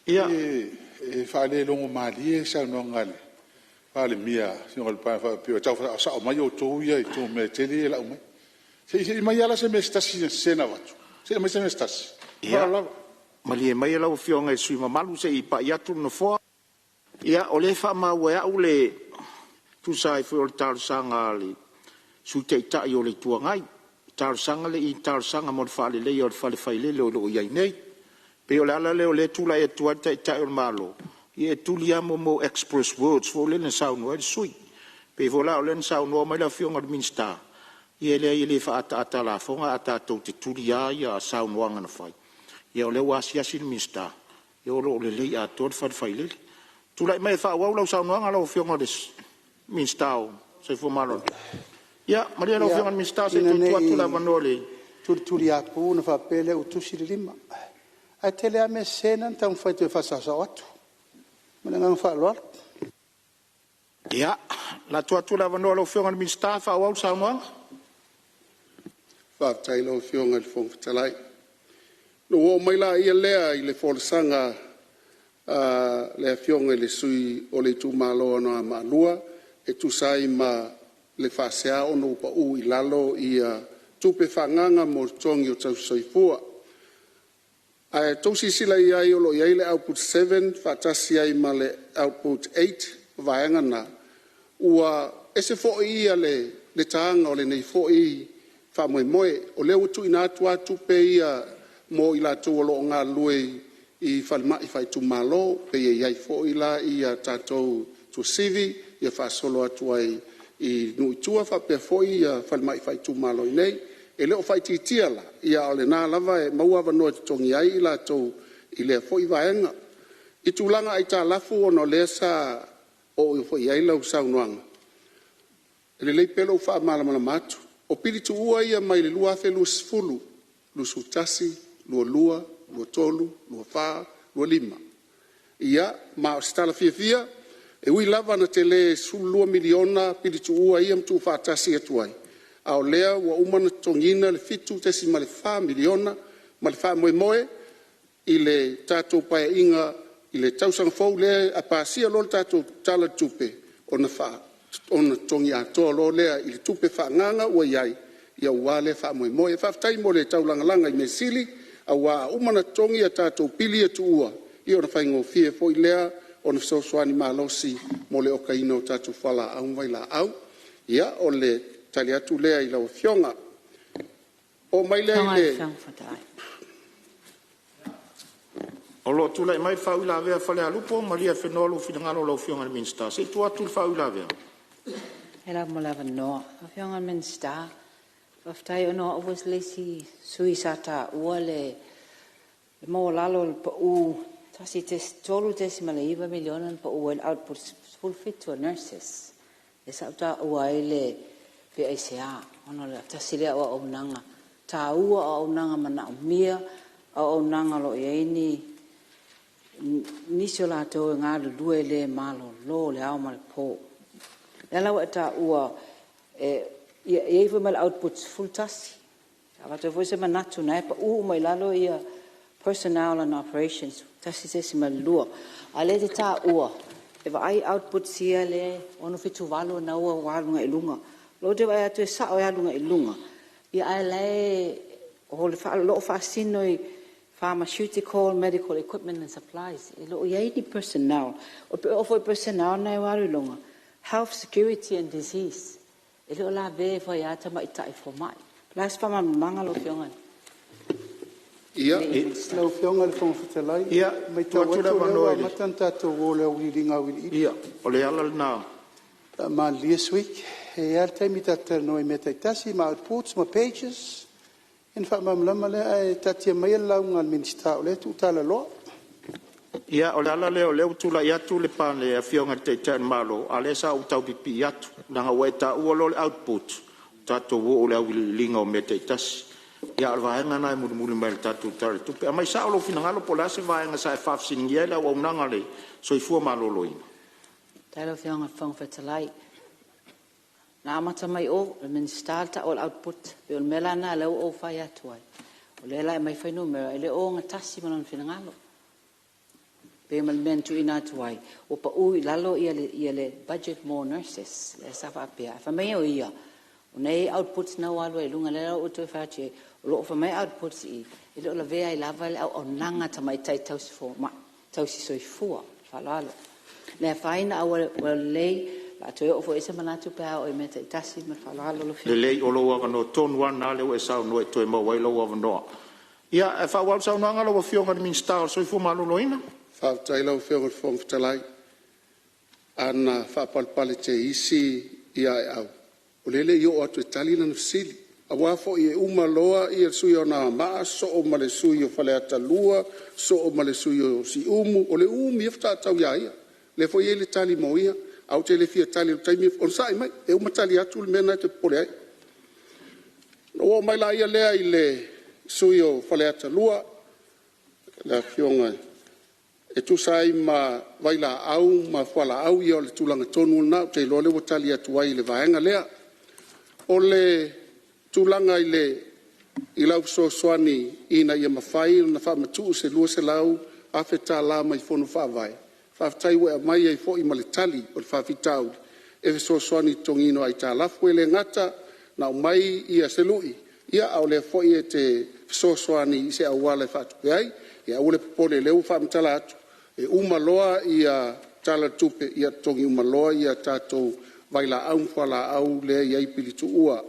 ia e fale longo mali e sa no ngale Pale mia, singa pa pio tau fa sa mai o to ia i to me tele la mai. Se mai ala se me stasi sena watu. Se mai se me stasi. Ia. Mali mai la o fionga e sui mamalu se i pa ia tu no fo. Ia o le fa ma wa o le tu sai fo o tar sanga ali. Su te ta i o le tuangai. Tar sanga le i tar sanga mo fa le o fa le fa le lo ia nei. Pe o la le o le tu la e tu ta o malo. Ia tuliamo mo express words fo le na sau no sui pe vola o le sau no mai la fionga minsta ia le fa ata la fonga ata to te tulia ia sau no ngana fai ia le wasia sin minsta ia lo le a to fa fai le tu lai mai fa wa lo sau no ngala fionga des minsta se fo malo ia maria lo fionga minsta se tu la manole tulia pu na fa pele o tu silima a tele a me sena tan fa te fa sa watu Menang whaloa. Ia, la tuatula wanoa lo fionga mi staff a wau Samoa. Whaftai lo fionga le Fonotaga. No o mai la ia lea i le folsanga le afionga le sui o le tumalo na malua e tu sai ma le fasea o no pa u i lalo ia tupe fanganga mo tongi o tau soifua. Ai tosi sila ia i olo ia le output 7 fatasi ai ma le output 8 vaenga na ua ese fo ia le tanga o le nei fo i fa moe o le utu ina atu pe ia mo ila tu o lo ngā lue i falma i fai tu malo pe ia fo ila ia tatou tu sivi ia fa solo atu ai i nui tua fa pe fo ia falma i fai tu malo nei e leo fai titia la ia o le nā lava e maua vanoa tongi ai ila tu i le fo i vaenga i tūlanga ai tā lafu o no le sa o i fo i ai lau saunuanga e le leipelo fa malamana matu o piritu ua ia mai le lua fe lus fulu lusu tasi lua lua, lua tolu, lua wha, lua lima. Ia, ma o stala fia, e ui lava na te le sulua miliona piritu ua ia mtu whaatasi atuai. A o lea ua umana tongina le fitu tesi ma le wha miliona, ma le wha moe i le tātou pae inga, i le tausanga fau lea a pāsia lo le tātou tala tupe o na wha, o na tongi atoa lo lea i le tupe wha nganga ua iai, ia ua le wha moe, whaftai mo le taulangalanga i mesili, a wa umana tongi a tātou pili atu ua i ona whaingo fie fo i lea o na fisosoani malosi mo le oka ina o tātou whala au vai la au ia o le tali atu lea i lau fionga o mai lea i le o lo tula i mai whau i la vea whale alupo maria whenolo whingalo lau fionga ni minsta se tua tu whau i la vea e la mo lava no fionga minsta Whaftai ono awes lesi sui sata ua le mo lalo pa u tasi tolu tesi ma le iwa miliona pa u el output full fit to nurses. E sa uta ua ele PACA ono le tasi lea ua au nanga. Ta ua au nanga mana umia au nanga lo iaini nisio la tau ngā lue le malo lo le au mal po. Lala wa ta ua ia ia mal outputs full tasi. Ava te foi se manatu na pa u mai lalo ia personnel and operations tasi se mal lua. Ale te ta ua. E va ai output sia le ono fitu valo na ua walunga ilunga. Lo te vai atu sa o walunga ilunga. Ia ai le o le fa lo fa sinoi pharmaceutical medical equipment and supplies. E lo ia di personnel. O foi personnel na walunga. Health security and disease. E leo la ve foi ata mai tai fo mai. Las fa manga lo fionga. Ia, Lau fionga le fonga whatalai. Ia, mai tau tua atu manoa leo ele. matanta tau o leo wiringa wili iti. ia o le ala na Ma this week, he al taimi tata noi me taitasi, ma outputs, ma pages. In fa mamlama le ai tatia mai lau ngal minsta o le tu tala lo. ia o le ala leo leo tula i atu le pan le afionga te tan malo ale sa utau pipi i atu nanga weta ua lo le output tato wo o le au linga o mete tasi ia o vaenga nai muli mai le tato tare tupe a mai sa o lo finangalo po la se vaenga sa e fafsiningi ele au nanga le so i fua malo loina Tailo fionga fong fetalai. Na amata mai o le ministalta o output pe o melana le o fai atuai. O le lai mai fai numero ele o ngatasi manon finangalo. Pe mal mentu ina tuai o pa u lalo ia le budget more nurses le safa pe fa mai o ia o nei outputs na walu e lunga le o to fa che o lo fa mai outputs i le la vea i lava le o nanga ta mai tai tau si fo ma tau si soi fua fa lalo le faina o le la to o fo ese manatu pe o me tai tasi ma fa lalo lo le lei o lo wa no ton wan na le o sa no to mo wa lo wa no ia e fa wa sa no ngalo o fionga ni minsta so i fua malo loina whaatai lau whionga le whong whatalai. Ana whaapalpale te isi ia e au. O lele i o atu e talina na fisili. A wafo i e uma loa i e sui o nā maa, so o ma le sui o whale ata lua, so o ma le sui o si umu, o le umi e whaatau ia ia. Le fo i e le tali mo ia, au te le fia tali o taimi, o sai mai, e uma tali atu le mena te pole ai. O mai la ia lea i le sui o whale ata lua, la whionga e tu sai ma vaila au ma fala au ia le tulanga tonu na te lo le wotali atu ai le vaenga lea o le tulanga i le I lau soasoani ina ia mawhai na whaamatu se lua se lau a whetā la mai fono whaavai. Whaafetai wea mai ai fo I maletali o le whaafitau e soasoani tongino ai tā lafu e le ngata na o mai ia se lui. Ia au le fo I e te soasoani I se awala e whaatupe ai. Ia ule popone leu whaamatala atu. E umaloa ia tala tupe ia tongi umaloa ia tātou vaila au mwhala au le iai pilitu ua.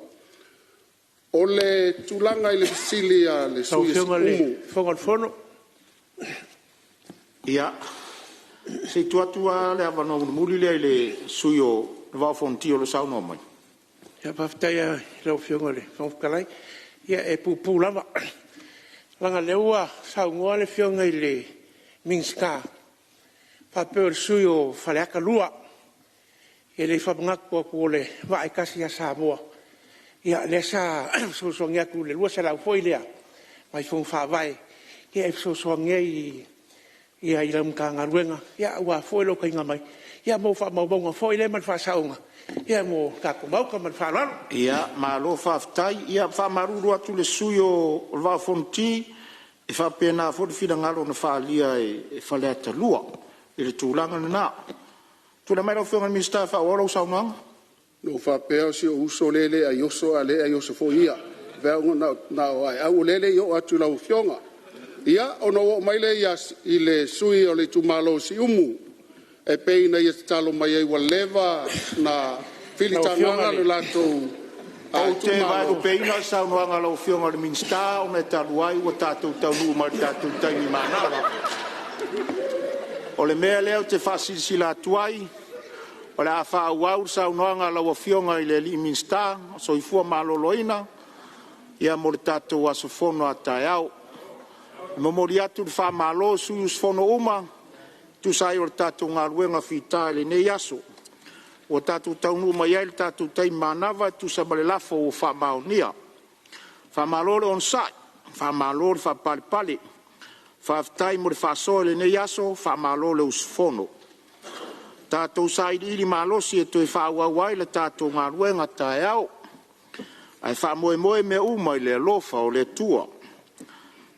O le tulanga I le fisili a le suia si umu. Whangal whono. Ia, se tuatua le awano muli le suio le wawhonti o le sauno mai. Ia pawhitai a rau whionga le whangwhakalai. Ia e pūpū lava. Langa leua saungoa le whionga I le Minska. Whapeo le suio whaleaka lua. Ia le whapangaku ko le wae kasi a Samoa. Ia le sa sosoangi aku le lua se lau foi lea. Mai whong whawai. Ia e sosoangi ia I lam ka ngaruenga. Ia ua foi lo kainga mai. Ia mo whamaubonga foi le man whasaunga. Ia mo kako mauka man whalalo. Ia malo whaftai. Ia whamaruru atu le suio o wawhonti. E whapena fo le whingalo na whaalia e whaleata lua. I le tūlanga na nā. Tūla mai rau whionga ni minister whaoro saunanga. No whapea si o uso lele a yoso a le a yoso fo ia. Veongo na o ai. Au lele yo atu lau whionga. Ia ono o maile ia I le sui o le tumalo si umu. E peina ia talo mai ai wa leva na filitanganga le lato. Au te vai o peina saunoanga lau whionga le minister o me taluai o tātou taunu ma tātou taimi manara. O le mea leo te whasisi la tuai. O le a whaauau saunoanga lau a whionga I le li minister. So I fua maloloina. Ia mo le tātou aso fono a tai au. Momori atu le whamalo suius fono uma. Tu sai o le tātou ngā ruenga whita le nei aso. O tātou taunu mai ai le tātou taimi manava tu sa male lafo o whamaonia. Whamalo le on sai. Whamalo le whapalepale. Whaftai mo le whasoe le nei aso. Whamalo le usfono. Tātou sai ili malosi e toi whaauawai le tātou ngā ruenga tai au. Ai whamoe me uma I le alofa o le tua.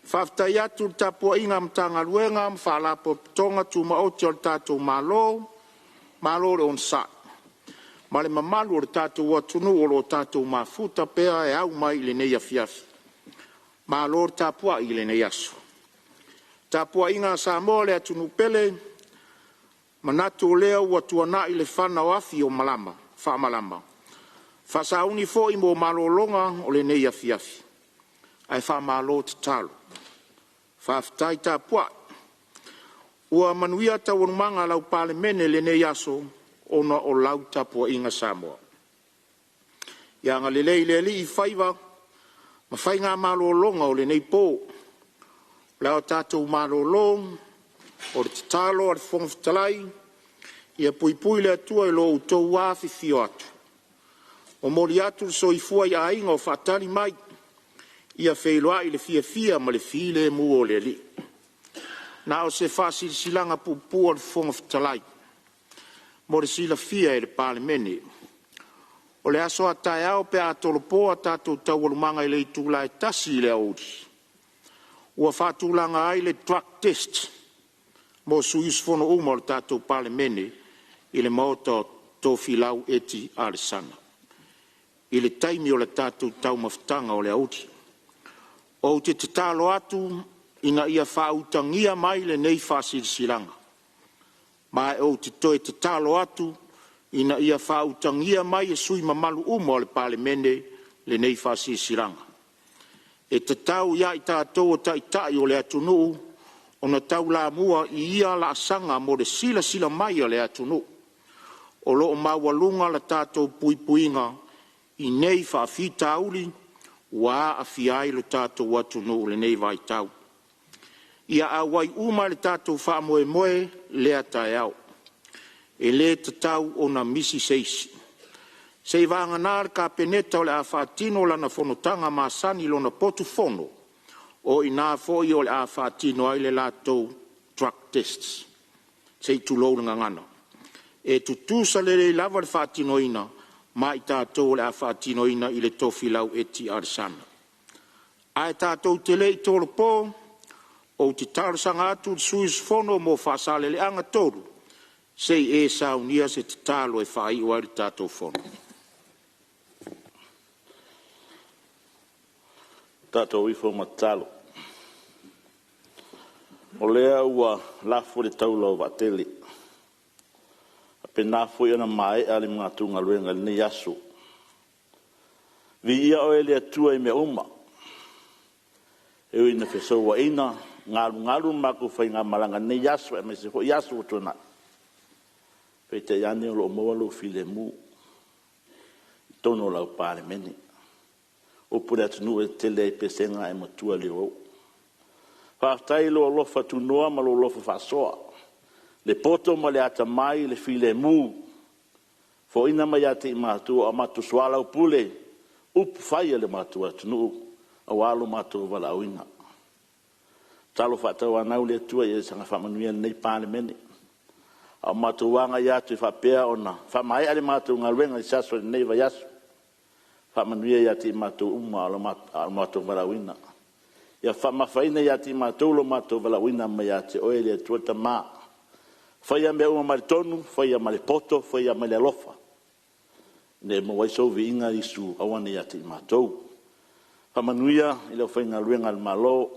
Whaftai atu le tapua inga mtanga ruenga mwhalapo tonga tu maoti o le tātou malo. Malo le on sai. Ma le mamalu o le tātou watunu o lo tātou mafuta pea e au mai le nei afiafi. Malo le tapua I le nei aso. Tapua inga Samoa le atunu pele. Manatu o lea ua tuana I le whana o afi o malama, wha malama. Whasauni fo I mo malolonga o le nei afiafi. Ai wha malo te talo. Whaftai tapua. Ua manuia tawanumanga lau Palemene le nei aso ona o lau tapua inga Samoa. Ia nga lelei le li I whaiva, ma whai ngā malolonga o le nei pō. Lau tātou malolong, o le talo ar whongwhitalai, ia pui le atua I lo utou wafi fio atu. O mori atu so I fua I ainga o whatari mai, ia wheiloa I le fia ma le file mu o le li. Na o se whasi silanga pupu ar whongwhitalai, mo le sila fia le Palemene. O le aso a tae au pe a tolopoa tātou taualumanga I le itula e tasi le audi. Ua whatulanga ai le drug test, mo suis fono uma o tātou Palemene I le maota tō filau eti Aresana. I le taimi o le tātou tau mawhitanga o le audi. O te talo atu ina ia whautangia mai le nei whasisilanga. Mai o te toe te talo atu ina ia whautangia mai e sui mamalu uma o le Palemene le nei whasisilanga. E te tau ia I tātou o taitai o le atunuu ona tau la mua I ia la sanga mo le sila mai o le atunu. O loo mawalunga la tātou puipuinga I nei whaafita auli wa a fiai le tātou atunu le nei vai tau. Ia awai uma le tātou whaamoe le atai au. E le te tau o na misi seisi. Sei vanga nāre ka peneta o le a whaatino la na Fonotaga masani lo na potu fono. O ina foi o le a whaatino ai le lātou drug tests. Sei tulou nga ngana. E tutusa le lava le whaatino ina, ma I tātou le a whaatino ina I le tofilau eti Aresana. Ai tātou te lei tōle pō, o te tārsanga atu suis fono mo whasale le anga tōru, sei e saunia se te tālo e whai o ari tātou fono. Tātou ifo matalo. O lea ua lafu le taula o vatele. Pena fu ana mai ale mga tunga luenga ni yasu. Vi ia o ele atua I me uma. E ina feso wa ina ngalu maku fai ngā malanga ni yasu e me se ho yasu o tona. Pei te yani o lo moalo file mu. Tono lau Palemene. O pura tunu e tele pesenga e matua leo. Whaftai lo lofa tunoa ma lo lofa whasoa. Le poto ma le ata mai le file mu. Fo ina mai ate I mātua a matu swala o pule. Upu whaia le mātua tunu. A walo mātua wala au ina. Talo whatau anau le tua I sanga whamanuia nei Palemene. A mātua wanga I atu I whapea ona. Whamai ale mātua ngā ruenga I saso nei vai asu. Whamanuia I ate I mātua uma ala mātua wala au ina. Ia whamawhaina I ate I mātua lo mātua wala au ina mai ate oe le tua ta maa. Whaia mea uma mare tonu, whaia mare poto, whaia mare alofa. Ne mo waiso vi inga isu awane I ate I mātou. Whamanuia I lau whainga ruenga al malo.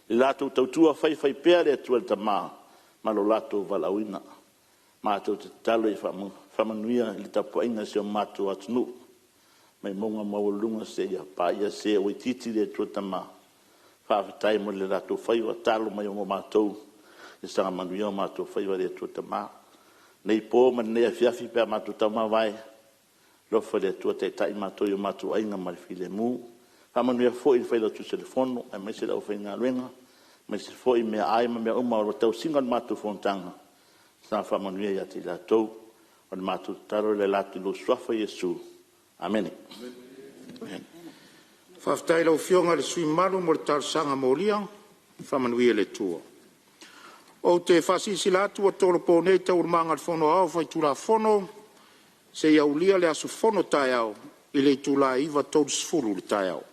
I lātou tautua whai pēr e tua ta maa. Malo lātou wala au ina. Mātou te talo I whamanuia I tapu inga se o mātou atunu. Mai monga mawalunga se ia pā ia se o I titi le tua ta maa. Whawhitai mo le lātou whai wa talo mai o mātou. I sanga manuia o mātou whai wa le tua ta maa. Nei pō man nei a whiawhi pēr mātou tau maa vai. Lofa le tua te tai mātou I o mātou ainga mare file mu. Whamanuia fo I whai lau tu telefono. Ai mai se lau whai ngā ruenga. Mai se fo I mea ai ma mea uma o tau singa mātou Fonotaga. Sa whamanuia I ati lātou. O le mātou taro le lātou lo swafa Yesu. Amen. Amen. Whaftai lau whionga le sui maru mo le tārsanga mōria. Whamanuia le tua. O te whasisi lātu o tōro pōnei tau urmanga le whono au whai tūra whono. Se iau lia le asu Fonotaga I le tūla iwa tōru sfuru le tai au.